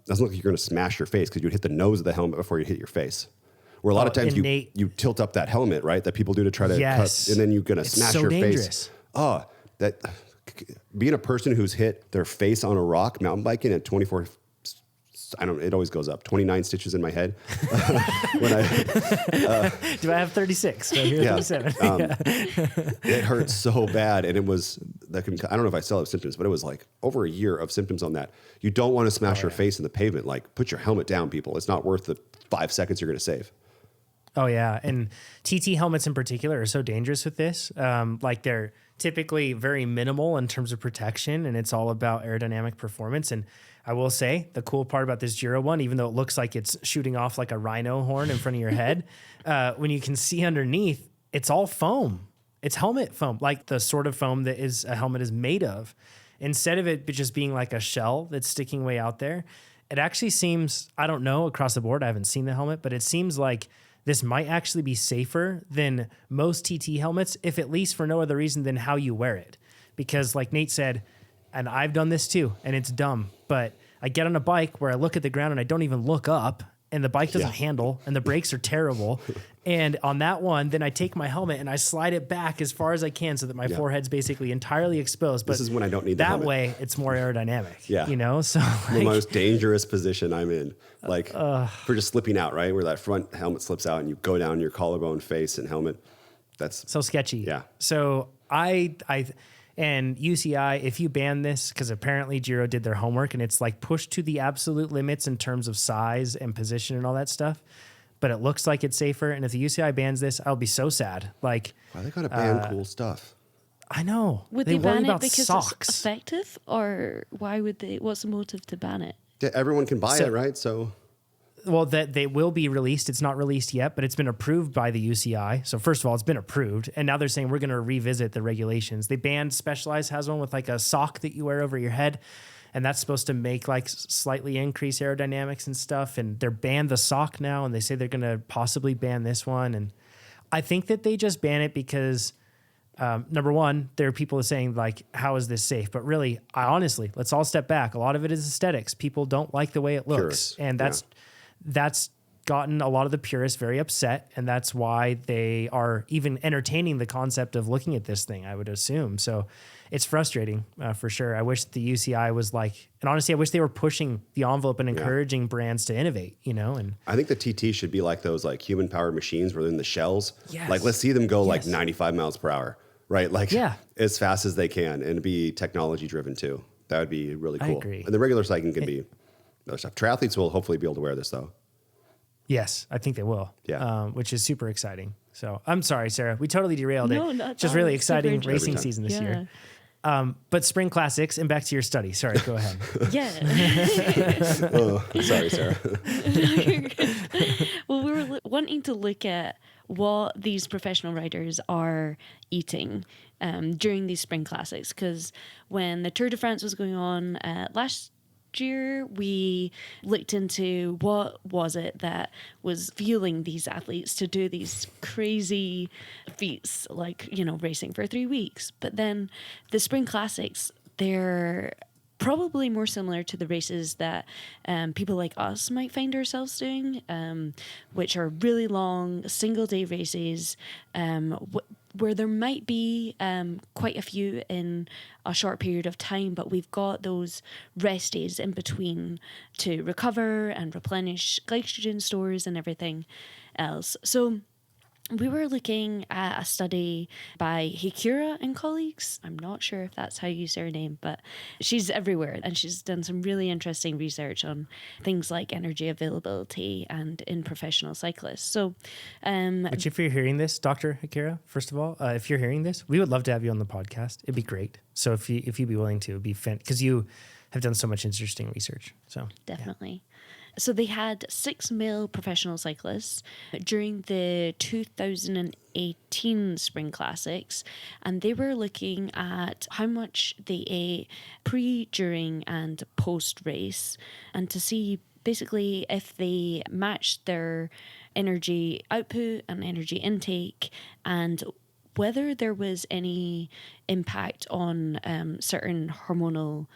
doesn't look like you're going to smash your face because you'd hit the nose of the helmet before you hit your face. Where a lot of times you tilt up that helmet, right? That people do to try to cut, and then you're going to smash your face. Oh, that being a person who's hit their face on a rock mountain biking at 24, it always goes up, 29 stitches in my head. Do I have 36? Do I hear 37? It hurt so bad. And it was that can, I don't know if I still have symptoms, but it was like over a year of symptoms on that. You don't want to smash your face in the pavement. Like, put your helmet down, people. It's not worth the 5 seconds you're going to save. Oh yeah, and TT helmets in particular are so dangerous with this. Like they're typically very minimal in terms of protection, and it's all about aerodynamic performance. And I will say the cool part about this Giro one, even though it looks like it's shooting off like a rhino horn in front of your head, when you can see underneath, it's all foam. It's helmet foam, like the sort of foam that is a helmet is made of. Instead of it just being like a shell that's sticking way out there, it actually seems, I don't know across the board, I haven't seen the helmet, but it seems like this might actually be safer than most TT helmets, if at least for no other reason than how you wear it. Because like Nate said, and I've done this too, and it's dumb, but I get on a bike where I look at the ground and I don't even look up, and the bike doesn't handle, and the brakes are terrible. And on that one, then I take my helmet and I slide it back as far as I can so that my forehead's basically entirely exposed. But this is when I don't need the that helmet. way. It's more aerodynamic. Yeah. You know, so The like, most dangerous position I'm in, like for just slipping out, right? Where that front helmet slips out and you go down your collarbone, face, and helmet. That's so sketchy. Yeah. So and UCI, if you ban this, because apparently Giro did their homework and it's like pushed to the absolute limits in terms of size and position and all that stuff, but it looks like it's safer. And if the UCI bans this, I'll be so sad. Like, why they gotta ban cool stuff? I know. Would they ban worry it about because socks. it's effective, or why would they? What's the motive to ban it? Yeah, everyone can buy it, right? So Well, that they will be released. It's not released yet, but it's been approved by the UCI. So first of all, it's been approved, and now they're saying we're going to revisit the regulations. They banned Specialized has one with like a sock that you wear over your head, and that's supposed to make like slightly increase aerodynamics and stuff. And they're banned the sock now, and they say they're going to possibly ban this one. And I think that they just ban it because number one, there are people saying like, how is this safe? But really, honestly, let's all step back. A lot of it is aesthetics. People don't like the way it looks, Purists, and that's gotten a lot of the purists very upset, and that's why they are even entertaining the concept of looking at this thing, I would assume. So it's frustrating for sure. I wish the UCI was like, and honestly, I wish they were pushing the envelope and encouraging brands to innovate, you know? And I think the TT should be like those like human powered machines where they're in the shells. Yes. Like, let's see them go like 95 miles per hour, right? Like as fast as they can, and be technology driven too. That would be really cool. I agree. And the regular cycling can be other stuff. Triathletes will hopefully be able to wear this though. Yes, I think they will. Yeah. Which is super exciting. So I'm sorry, Sarah. We totally derailed No, it. not Just at all. really It's super exciting interesting. racing season this Yeah. year. But spring classics, and back to your study. Sorry, go ahead. Yeah. Oh, sorry, Sarah. Well, we were wanting to look at what these professional riders are eating during these spring classics, because when the Tour de France was going on last year, we looked into what was it that was fueling these athletes to do these crazy feats, like, you know, racing for 3 weeks. But then the spring classics, they're probably more similar to the races that people like us might find ourselves doing, which are really long single-day races, where there might be quite a few in a short period of time, but we've got those rest days in between to recover and replenish glycogen stores and everything else. So we were looking at a study by Hikura and colleagues. I'm not sure if that's how you say her name, but she's everywhere, and she's done some really interesting research on things like energy availability and in professional cyclists. So, Which, if you're hearing this, Dr. Hikura, first of all, if you're hearing this, we would love to have you on the podcast. It'd be great. So if you'd be willing to, it'd be fan, because you have done so much interesting research. So definitely. Yeah. So they had 6 male professional cyclists during the 2018 Spring Classics, and they were looking at how much they ate pre, during, and post-race, and to see basically if they matched their energy output and energy intake, and whether there was any impact on certain hormonal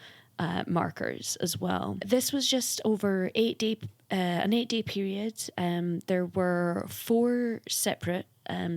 markers as well. This was just over an 8-day period. There were 4 separate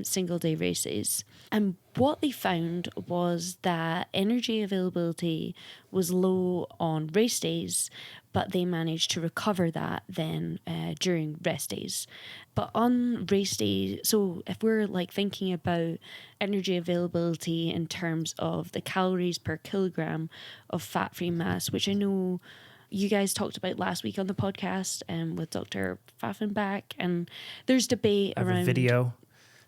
single-day races. And what they found was that energy availability was low on race days, but they manage to recover that then during rest days. But on race day, so if we're like thinking about energy availability in terms of the calories per kilogram of fat-free mass, which I know you guys talked about last week on the podcast with Dr. Pfaffenbach, and there's debate I have around...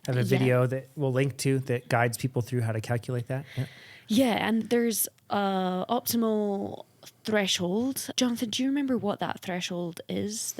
I have a video that we'll link to that guides people through how to calculate that. Yeah. Yeah, and there's optimal threshold. Jonathan, do you remember what that threshold is?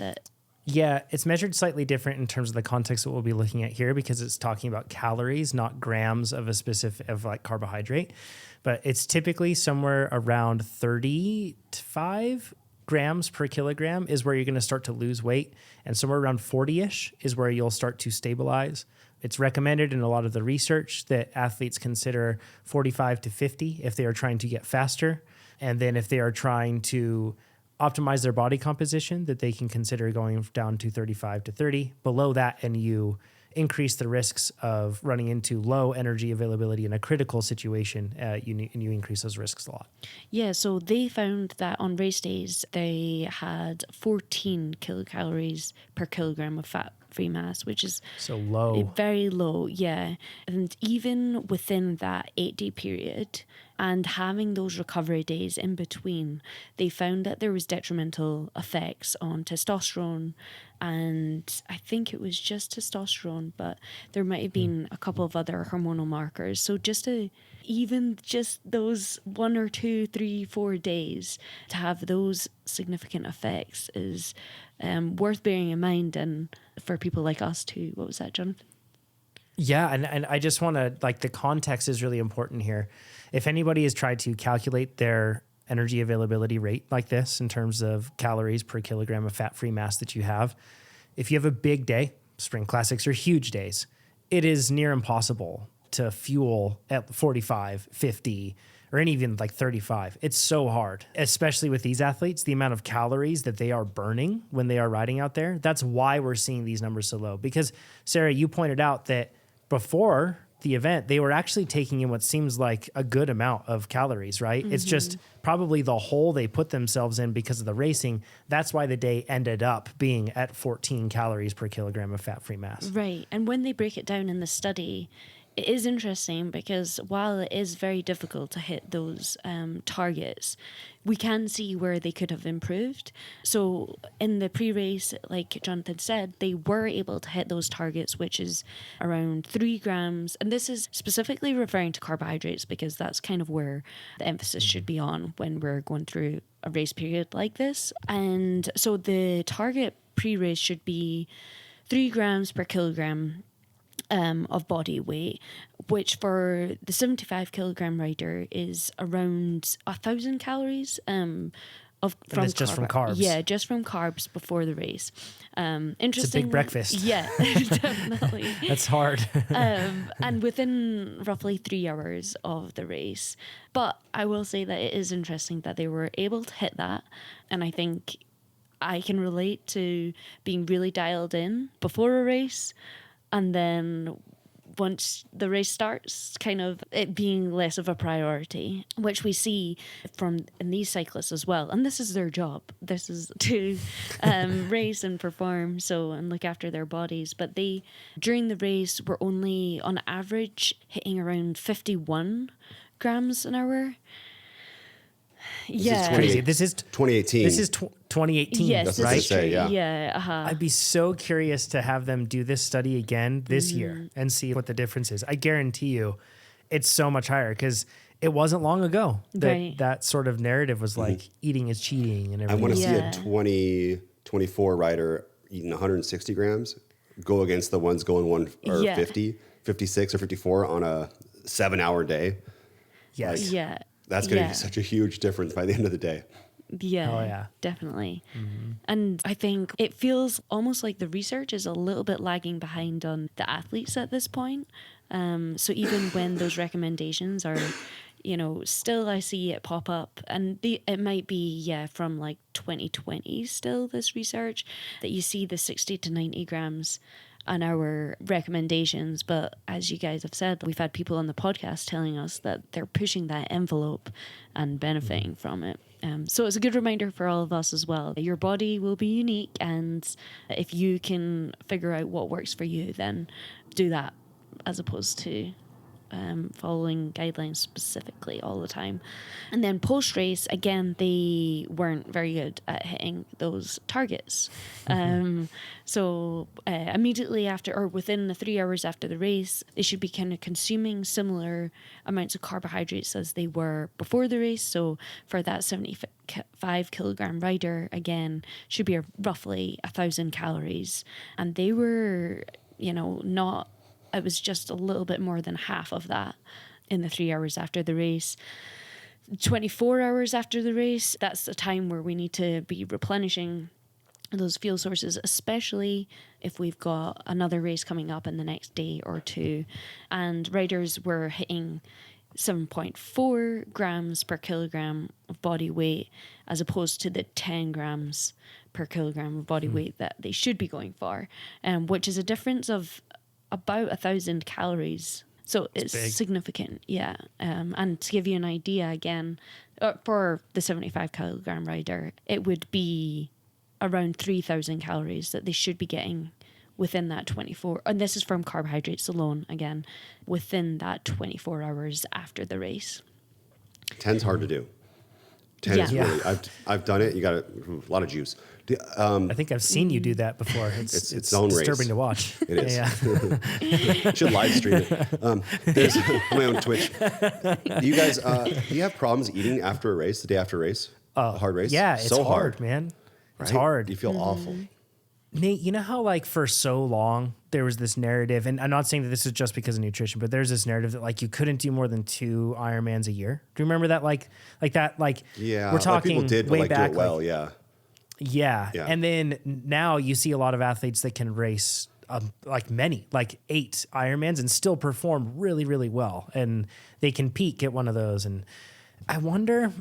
Yeah, it's measured slightly different in terms of the context that we'll be looking at here because it's talking about calories, not grams of a specific carbohydrate. But it's typically somewhere around 35 grams per kilogram is where you're going to start to lose weight, and somewhere around 40-ish is where you'll start to stabilize. It's recommended in a lot of the research that athletes consider 45 to 50 if they are trying to get faster. And then if they are trying to optimize their body composition, that they can consider going down to 35 to 30. Below that, and you increase the risks of running into low energy availability in a critical situation, you increase those risks a lot. Yeah, so they found that on race days, they had 14 kilocalories per kilogram of fat-free mass, which is so low. Very low, yeah. And even within that 8-day period and having those recovery days in between, they found that there was detrimental effects on testosterone, and I think it was just testosterone, but there might have been a couple of other hormonal markers. So even just those 1 or 2, 3, 4 days to have those significant effects is worth bearing in mind, and for people like us too. What was that, Jonathan? Yeah, and I just want to, the context is really important here. If anybody has tried to calculate their energy availability rate like this in terms of calories per kilogram of fat-free mass that you have, if you have a big day, spring classics are huge days, it is near impossible to fuel at 45, 50, or even 35. It's so hard, especially with these athletes, the amount of calories that they are burning when they are riding out there. That's why we're seeing these numbers so low. Because, Sarah, you pointed out that before the event, they were actually taking in what seems like a good amount of calories, right? Mm-hmm. It's just probably the hole they put themselves in because of the racing. That's why the day ended up being at 14 calories per kilogram of fat-free mass. Right. And when they break it down in the study, it is interesting because while it is very difficult to hit those targets, we can see where they could have improved. So in the pre-race, like Jonathan said, they were able to hit those targets, which is around 3 grams. And this is specifically referring to carbohydrates because that's kind of where the emphasis should be on when we're going through a race period like this. And so the target pre-race should be 3 grams per kilogram of body weight, which for the 75 kilogram rider is around 1,000 calories from just from carbs. Yeah, just from carbs before the race. Interesting. It's a big breakfast. Yeah, definitely. That's hard. And within roughly 3 hours of the race. But I will say that it is interesting that they were able to hit that, and I think I can relate to being really dialed in before a race, and then once the race starts, kind of it being less of a priority, which we see in these cyclists as well. And this is their job. This is to race and perform, and look after their bodies. But they, during the race, were only on average hitting around 51 grams an hour. This is crazy. This is 2018. This is 2018, yes, right? Say, yeah. Yeah. I'd be so curious to have them do this study again this year and see what the difference is. I guarantee you it's so much higher because it wasn't long ago that that sort of narrative was like eating is cheating and everything. I want to see a 2024 rider eating 160 grams go against the ones going 50, 56 or 54 on a 7-hour day. Yes. That's going to be such a huge difference by the end of the day. Yeah, definitely. Mm-hmm. And I think it feels almost like the research is a little bit lagging behind on the athletes at this point. So even when those recommendations are, still I see it pop up, and it might be, from like 2020 still, this research, that you see the 60 to 90 grams. on our recommendations. But as you guys have said, we've had people on the podcast telling us that they're pushing that envelope and benefiting from it. So it's a good reminder for all of us as well. Your body will be unique, and if you can figure out what works for you, then do that, as opposed to following guidelines specifically all the time. And then post-race, again, they weren't very good at hitting those targets. So immediately after, or within the 3 hours after the race, they should be kind of consuming similar amounts of carbohydrates as they were before the race. So for that 75 kilogram rider, again, should be roughly 1,000 calories. And they were, not, it was just a little bit more than half of that in the 3 hours after the race. 24 hours after the race, that's the time where we need to be replenishing those fuel sources, especially if we've got another race coming up in the next day or two. And riders were hitting 7.4 grams per kilogram of body weight, as opposed to the 10 grams per kilogram of body weight that they should be going for, which is a difference of about 1,000 calories. So it's significant, yeah. And to give you an idea, again, for the 75 kilogram rider, it would be around 3,000 calories that they should be getting within that 24, and this is from carbohydrates alone, again, within that 24 hours after the race. 10's hard to do. 10 is really, I've done it. You got a lot of juice. I think I've seen you do that before. It's its own disturbing race to watch. It is. Yeah. Should live stream it. There's my own Twitch. Do you guys, do you have problems eating after a race, the day after a race? A hard race? Yeah, it's so hard, man. It's hard. You feel awful. Nate, you know how like for so long there was this narrative, and I'm not saying that this is just because of nutrition, but there's this narrative that like you couldn't do more than 2 Ironmans a year. Do you remember that? Yeah, we're talking like people did, way but back. Do it well, yeah. Yeah. And then now you see a lot of athletes that can race like 8 Ironmans and still perform really, really well. And they can peak at one of those. And I wonder,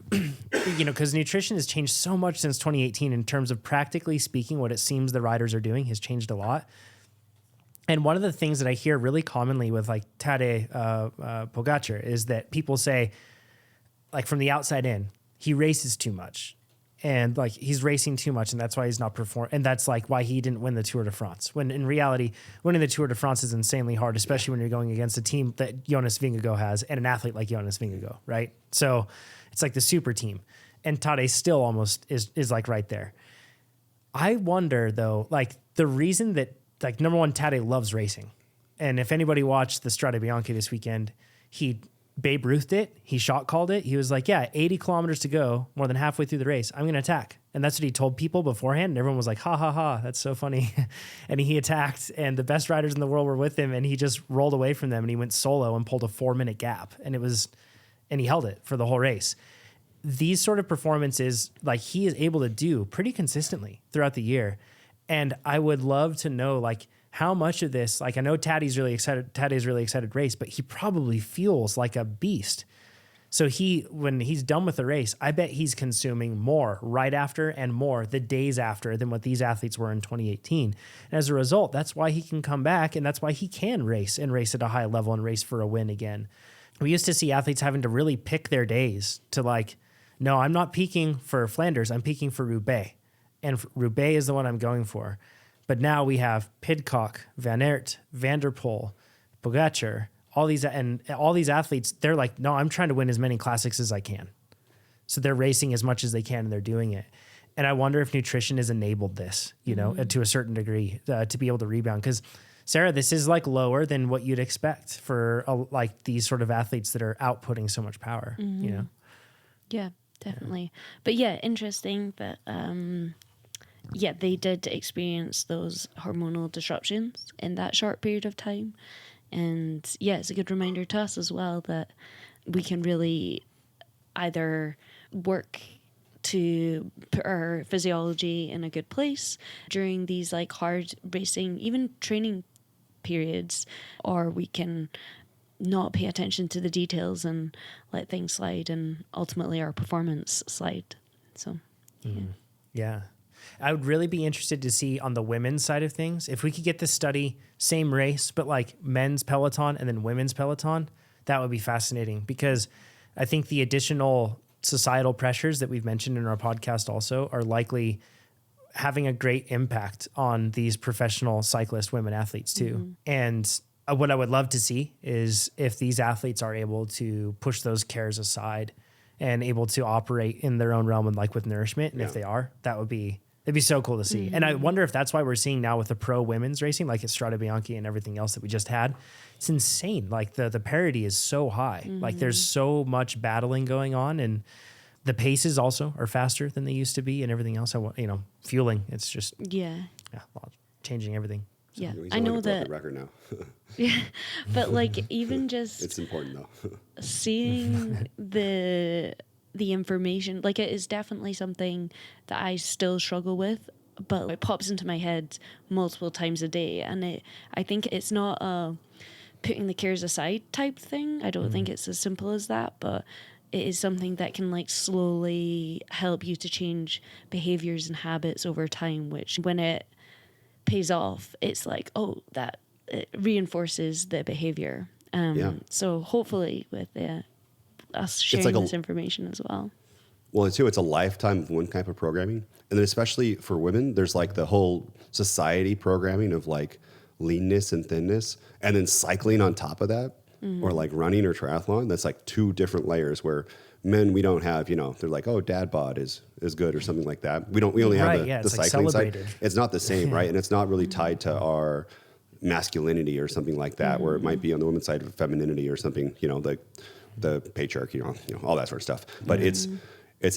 because nutrition has changed so much since 2018 in terms of practically speaking, what it seems the riders are doing has changed a lot. And one of the things that I hear really commonly with like Tadej Pogačar is that people say, like from the outside in, he races too much. And like he's racing too much, and that's why he's not performing. And that's like why he didn't win the Tour de France. When in reality, winning the Tour de France is insanely hard, especially when you're going against a team that Jonas Vingegaard has and an athlete like Jonas Vingegaard, right? So it's like the super team. And Tadej still almost is like right there. I wonder though, like the reason that like number one, Tadej loves racing. And if anybody watched the Strade Bianche this weekend, he Babe Ruthed it. He shot called it. He was like, 80 kilometers to go, more than halfway through the race, I'm going to attack. And that's what he told people beforehand. And everyone was like, ha, ha, ha, that's so funny. And he attacked, and the best riders in the world were with him, and he just rolled away from them, and he went solo and pulled a 4-minute gap. And he held it for the whole race. These sort of performances, like he is able to do pretty consistently throughout the year. And I would love to know, like, how much of this, like I know Tadej's really excited to race, but he probably feels like a beast. So when he's done with the race, I bet he's consuming more right after and more the days after than what these athletes were in 2018. And as a result, that's why he can come back, and that's why he can race at a high level and race for a win again. We used to see athletes having to really pick their days to like, no, I'm not peaking for Flanders, I'm peaking for Roubaix. And Roubaix is the one I'm going for. But now we have Pidcock, Van Aert, Van der Poel, Pogačar, all these athletes, they're like, no, I'm trying to win as many classics as I can. So they're racing as much as they can, and they're doing it. And I wonder if nutrition has enabled this, to a certain degree, to be able to rebound. Because Sarah, this is like lower than what you'd expect for like these sort of athletes that are outputting so much power, Yeah, definitely. But yeah, interesting that, they did experience those hormonal disruptions in that short period of time. And yeah, it's a good reminder to us as well that we can really either work to put our physiology in a good place during these like hard racing, even training periods, or we can not pay attention to the details and let things slide, and ultimately our performance slide. So, yeah. I would really be interested to see on the women's side of things, if we could get this study, same race, but like men's peloton and then women's peloton, that would be fascinating, because I think the additional societal pressures that we've mentioned in our podcast also are likely having a great impact on these professional cyclist women athletes too. And what I would love to see is if these athletes are able to push those cares aside and able to operate in their own realm and like with nourishment. And if they are, it'd be so cool to see. And I wonder if that's why we're seeing now with the pro women's racing, like at Strade Bianche and everything else that we just had, it's insane. Like the parity is so high. Like there's so much battling going on, and the paces also are faster than they used to be, and everything else. Fueling. It's just changing everything. Yeah, He's I only know a broken that. record now. Yeah, but like even just It's important though. seeing the information, like it is definitely something that I still struggle with, but it pops into my head multiple times a day, and I think it's not a putting the cares aside type thing. I don't think it's as simple as that, but it is something that can like slowly help you to change behaviors and habits over time, which when it pays off, it's like, oh, that it reinforces the behavior. So hopefully with us sharing this information as well. Well, too, it's a lifetime of one type of programming. And then especially for women, there's like the whole society programming of like leanness and thinness, and then cycling on top of that, or like running or triathlon. That's like two different layers where men, we don't have, they're like, oh, dad bod is good or something like that. We only have the cycling side. It's not the same, right? And it's not really tied to our masculinity or something like that, where it might be on the women's side of femininity or something, like the patriarchy, all that sort of stuff. But it's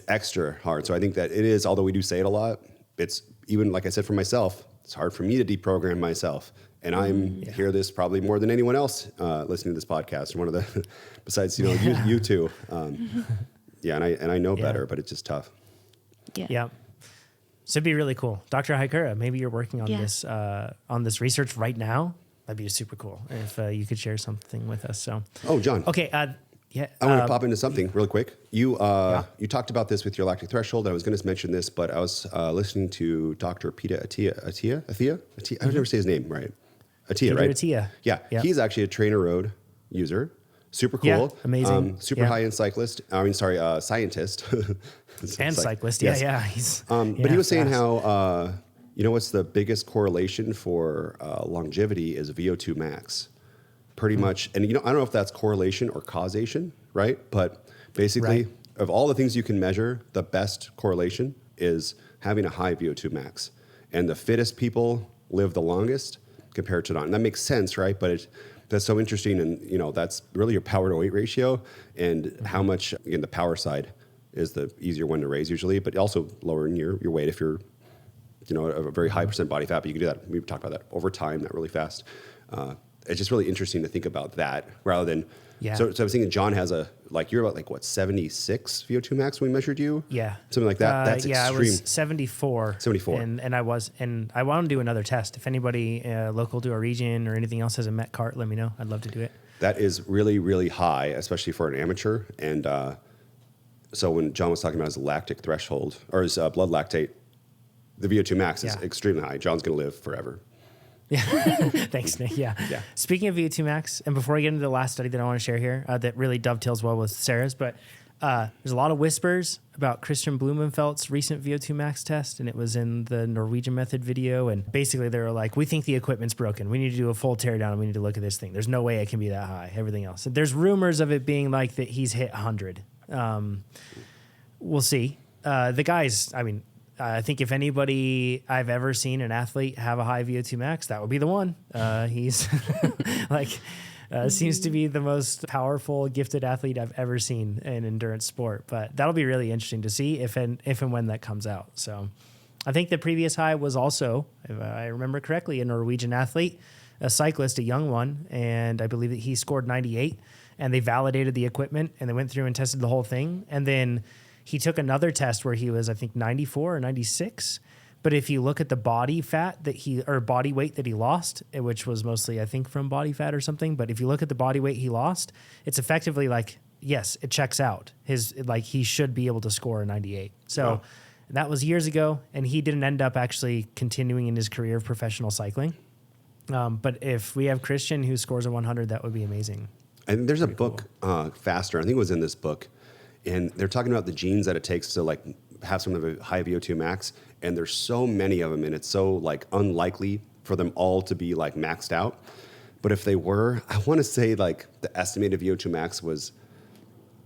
extra hard. So I think that it is, although we do say it a lot, it's even, like I said, for myself, it's hard for me to deprogram myself. And I'm hear this probably more than anyone else listening to this podcast. One of the, besides, you two. And I know better, but it's just tough. Yeah. So it'd be really cool. Dr. Haikura, maybe you're working on this research right now. That'd be super cool if you could share something with us. So. Oh, John. Okay. I want to pop into something real quick. You talked about this with your lactic threshold. I was going to mention this, but I was listening to Dr. Peter Attia. I would never say his name right. Attia, right? Attia. Yeah. Yep. He's actually a TrainerRoad user. Super cool. Yeah, amazing. Super high-end cyclist. Scientist. And cyclist. Yes. Yeah. He's, but he was saying how, what's the biggest correlation for longevity is VO2 max. Pretty much. And, I don't know if that's correlation or causation, right? But basically, of all the things you can measure, the best correlation is having a high VO2 max. And the fittest people live the longest compared to not. And that makes sense, right? But that's so interesting. And, that's really your power to weight ratio, and how much, again, the power side is the easier one to raise usually, but also lowering your weight if you're, a very high percent body fat, but you can do that. We've talked about that over time, not really fast. It's just really interesting to think about that rather than, so I was thinking John has you're about 76 VO2 max when we measured you? Yeah. Something like that. That's extreme. I was 74. 74. And I want to do another test. If anybody local to our region or anything else has a Met cart, let me know. I'd love to do it. That is really, really high, especially for an amateur. And so when John was talking about his lactic threshold or his blood lactate, the VO2 max is extremely high. John's going to live forever. Yeah. Thanks, Nick. Yeah. Speaking of VO2 max, and before I get into the last study that I want to share here, that really dovetails well with Sarah's, but there's a lot of whispers about Christian Blumenfeld's recent VO2 max test, and it was in the Norwegian Method video. And basically, they were like, "We think the equipment's broken. We need to do a full teardown, and we need to look at this thing. There's no way it can be that high." Everything else. There's rumors of it being like that he's hit 100. We'll see. The guys, I think if anybody I've ever seen an athlete have a high VO2 max, that would be the one. He's seems to be the most powerful, gifted athlete I've ever seen in endurance sport. But that'll be really interesting to see if and when that comes out. So I think the previous high was also, if I remember correctly, a Norwegian athlete, a cyclist, a young one, and I believe that he scored 98. And they validated the equipment, and they went through and tested the whole thing. And then he took another test where he was, I think, 94 or 96. But if you look at the body fat body weight that he lost, which was mostly, I think, from body fat or something. But if you look at the body weight he lost, it's effectively like, yes, it checks out. He should be able to score a 98. So That was years ago, and he didn't end up actually continuing in his career of professional cycling. But if we have Christian who scores a 100, that would be amazing. And there's a book, Faster, I think it was in this book, and they're talking about the genes that it takes to like have some of a high VO2 max, and there's so many of them, and it's so like unlikely for them all to be like maxed out. But if they were, I want to say like the estimated VO2 max was,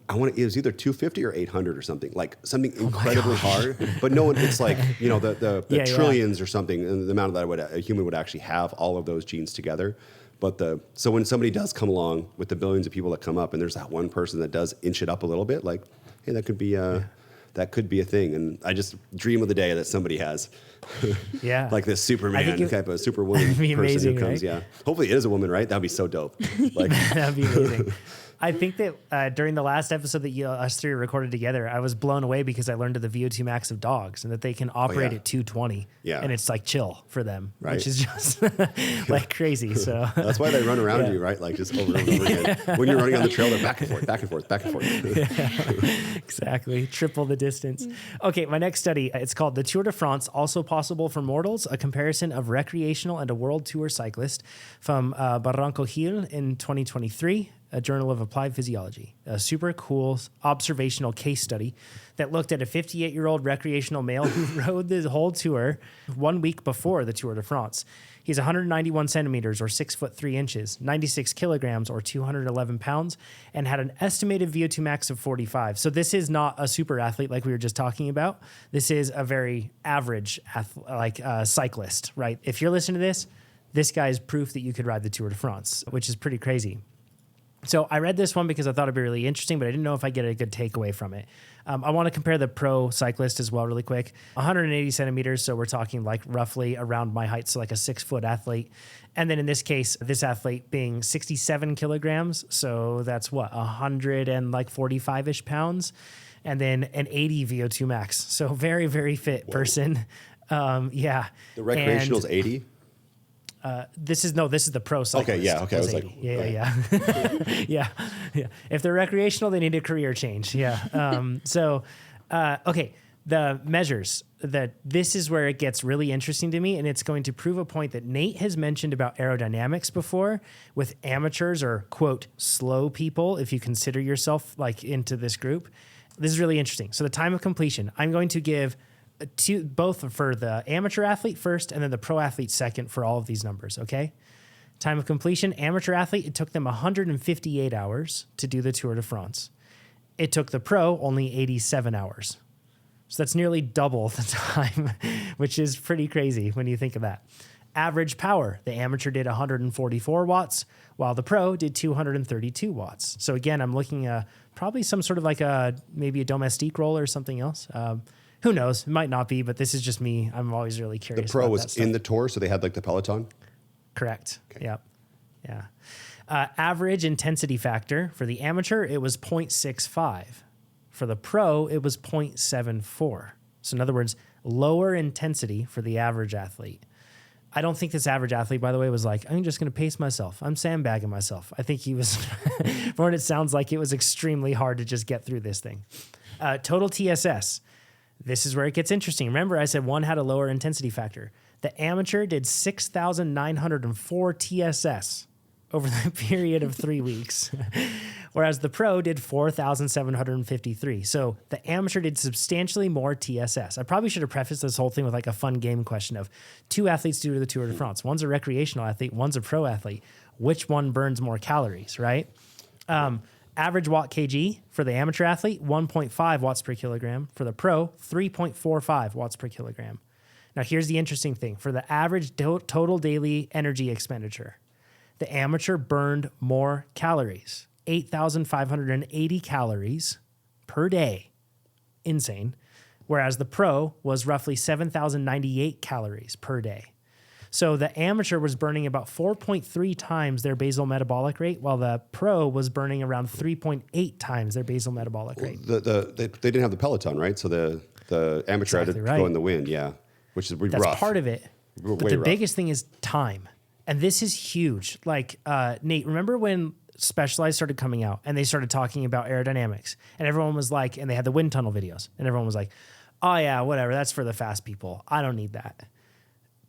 it was either 250 or 800 or something, like something incredibly hard. But no one, it's like, the trillions or something, and the amount that a human would actually have all of those genes together. But so when somebody does come along with the billions of people that come up, and there's that one person that does inch it up a little bit, like, hey, that could be a thing. And I just dream of the day that somebody has, like this Superman type of Superwoman person amazing, who comes. Right? Yeah, hopefully it is a woman, right? That'd be so dope. Like that'd be amazing. I think that during the last episode that us three recorded together, I was blown away because I learned of the VO2 max of dogs and that they can operate at 220. Yeah. And it's like chill for them, which is just like crazy. So that's why they run around you, right? Like just over and over again. When you're running on the trail, they're back and forth, back and forth, back and forth. Exactly. Triple the distance. Okay. My next study, it's called The Tour de France, Also Possible for Mortals, a comparison of recreational and a world tour cyclist from Barranco Gil in 2023. A Journal of Applied Physiology, a super cool observational case study that looked at a 58-year-old recreational male who rode the whole tour 1 week before the Tour de France. He's 191 centimeters or 6 foot 3 inches, 96 kilograms or 211 pounds, and had an estimated VO2 max of 45. So this is not a super athlete like we were just talking about. This is a very average cyclist, right? If you're listening to this guy is proof that you could ride the Tour de France, which is pretty crazy. So I read this one because I thought it'd be really interesting, but I didn't know if I get a good takeaway from it. I want to compare the pro cyclist as well really quick. 180 centimeters, so we're talking like roughly around my height, so like a 6 foot athlete. And then in this case, this athlete being 67 kilograms, so that's 145-ish pounds. And then an 80 VO2 max, so very, very fit person. The recreational's 80? This is the pro cyclist. Okay, yeah, okay. I was 80. Yeah. If they're recreational, they need a career change. Yeah. The measures this is where it gets really interesting to me, and it's going to prove a point that Nate has mentioned about aerodynamics before with amateurs or quote slow people. If you consider yourself like into this group, this is really interesting. So the time of completion, I'm going to give both for the amateur athlete first and then the pro athlete second for all of these numbers, okay? Time of completion, amateur athlete, it took them 158 hours to do the Tour de France. It took the pro only 87 hours. So that's nearly double the time, which is pretty crazy when you think of that. Average power, the amateur did 144 watts, while the pro did 232 watts. So again, I'm looking at probably some sort of like maybe a domestique roll or something else. Who knows? It might not be, but this is just me. I'm always really curious. The pro about was in the Tour, so they had like the peloton? Correct. Okay. Yep. Yeah. Average intensity factor for the amateur, it was 0.65. For the pro, it was 0.74. So in other words, lower intensity for the average athlete. I don't think this average athlete, by the way, was like, I'm just going to pace myself. I'm sandbagging myself. I think he was, from what it sounds like, it was extremely hard to just get through this thing. Total TSS. This is where it gets interesting. Remember, I said one had a lower intensity factor. The amateur did 6,904 TSS over the period of 3 weeks, whereas the pro did 4,753. So the amateur did substantially more TSS. I probably should have prefaced this whole thing with like a fun game question of two athletes do the Tour de France. One's a recreational athlete, one's a pro athlete. Which one burns more calories, right? Average watt kg for the amateur athlete, 1.5 watts per kilogram. For the pro, 3.45 watts per kilogram. Now, here's the interesting thing. For the average total daily energy expenditure, the amateur burned more calories, 8,580 calories per day. Insane. Whereas the pro was roughly 7,098 calories per day. So the amateur was burning about 4.3 times their basal metabolic rate, while the pro was burning around 3.8 times their basal metabolic rate. They didn't have the peloton, right? So the amateur had to go in the wind, which is rough. That's part of it. But the rough. biggest thing is time. And this is huge. Like, Nate, remember when Specialized started coming out and they started talking about aerodynamics and everyone was like, and they had the wind tunnel videos and everyone was like, oh yeah, whatever, that's for the fast people. I don't need that.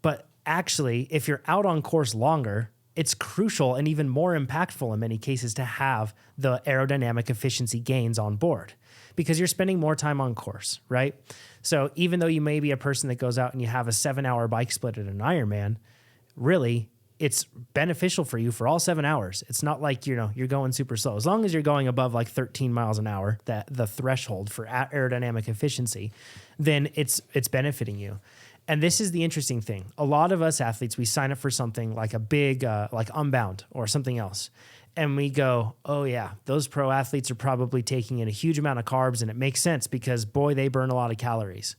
But actually, if you're out on course longer, it's crucial and even more impactful in many cases to have the aerodynamic efficiency gains on board because you're spending more time on course, right? So even though you may be a person that goes out and you have a 7-hour bike split at an Ironman, really it's beneficial for you for all 7 hours. It's not like, you're going super slow. As long as you're going above like 13 miles an hour, that the threshold for aerodynamic efficiency, then it's benefiting you. And this is the interesting thing. A lot of us athletes, we sign up for something like a big, like Unbound or something else. And we go, oh yeah, those pro athletes are probably taking in a huge amount of carbs, and it makes sense because boy, they burn a lot of calories.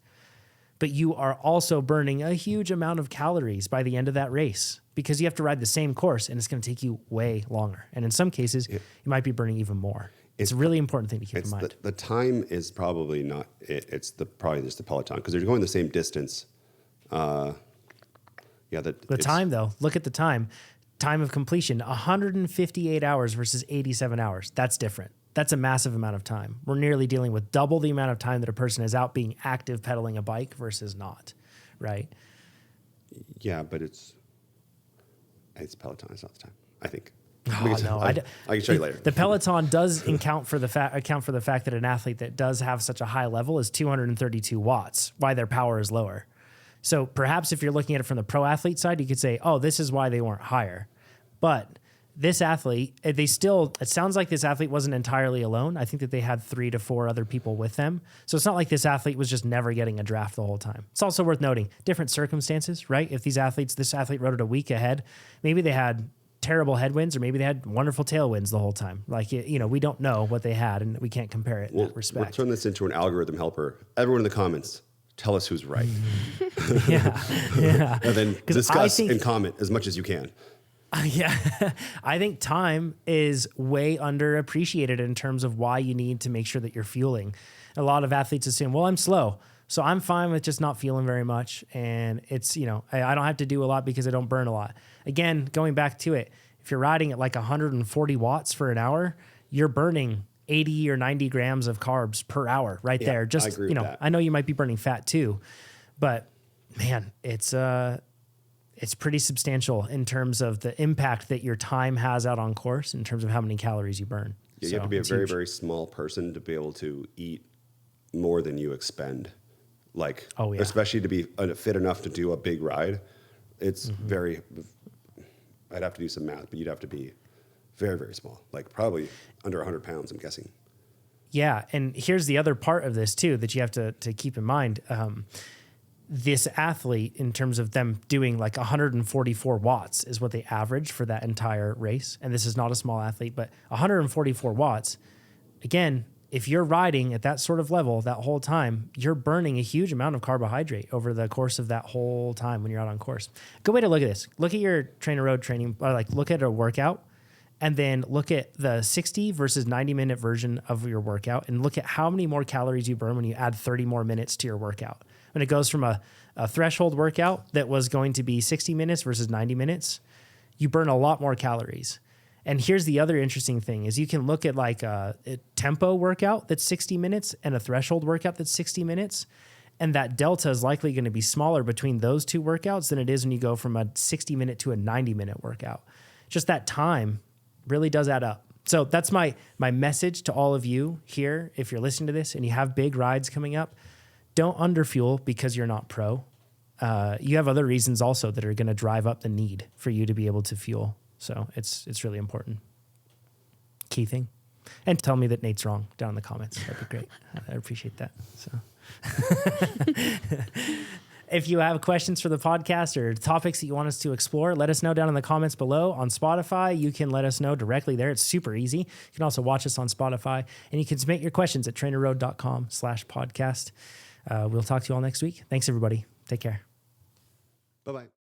But you are also burning a huge amount of calories by the end of that race because you have to ride the same course and it's going to take you way longer. And in some cases, you might be burning even more. It's a really important thing to keep in mind. The time is probably not it. It's probably just the Peloton because they're going the same distance. The time though, look at the time of completion, 158 hours versus 87 hours. That's different. That's a massive amount of time. We're nearly dealing with double the amount of time that a person is out being active pedaling a bike versus not, right? Yeah, but it's Peloton. It's not the time, I think. Oh, no, I can show you later. The Peloton does account for the fact that an athlete that does have such a high level is 232 watts, why their power is lower. So perhaps if you're looking at it from the pro athlete side, you could say, oh, this is why they weren't higher. But this athlete, it sounds like this athlete wasn't entirely alone. I think that they had 3 to 4 other people with them. So it's not like this athlete was just never getting a draft the whole time. It's also worth noting different circumstances, right? If this athlete rode it a week ahead, maybe they had terrible headwinds or maybe they had wonderful tailwinds the whole time. Like, we don't know what they had and we can't compare it in that respect. We'll turn this into an algorithm helper. Everyone in the comments, tell us who's right. Yeah. And then discuss and comment as much as you can. I think time is way underappreciated in terms of why you need to make sure that you're fueling. A lot of athletes assume, well, I'm slow, so I'm fine with just not feeling very much. And it's, I don't have to do a lot because I don't burn a lot. Again, going back to it, if you're riding at like 140 watts for an hour, you're burning 80 or 90 grams of carbs per hour there. Just, I agree with that. I know you might be burning fat too, but man, it's pretty substantial in terms of the impact that your time has out on course in terms of how many calories you burn. Yeah, you have to be a very, very small person to be able to eat more than you expend. Like, especially to be fit enough to do a big ride. It's I'd have to do some math, but you'd have to be very, very small, like probably under 100 pounds, I'm guessing. Yeah, and here's the other part of this too that you have to keep in mind. This athlete, in terms of them doing like 144 watts is what they averaged for that entire race. And this is not a small athlete, but 144 watts. Again, if you're riding at that sort of level that whole time, you're burning a huge amount of carbohydrate over the course of that whole time when you're out on course. Good way to look at this. Look at your TrainerRoad training, or like look at a workout and then look at the 60 versus 90-minute version of your workout and look at how many more calories you burn when you add 30 more minutes to your workout. When it goes from a threshold workout that was going to be 60 minutes versus 90 minutes, you burn a lot more calories. And here's the other interesting thing is you can look at like a tempo workout that's 60 minutes and a threshold workout that's 60 minutes. And that delta is likely going to be smaller between those two workouts than it is when you go from a 60-minute to a 90-minute workout. Just that time really does add up. So that's my message to all of you here. If you're listening to this and you have big rides coming up, don't underfuel because you're not pro. You have other reasons also that are going to drive up the need for you to be able to fuel. So it's really important. Key thing. And tell me that Nate's wrong down in the comments. That'd be great. I appreciate that. So if you have questions for the podcast or topics that you want us to explore, let us know down in the comments below. On Spotify, you can let us know directly there. It's super easy. You can also watch us on Spotify, and you can submit your questions at trainerroad.com/podcast. We'll talk to you all next week. Thanks, everybody. Take care. Bye-bye.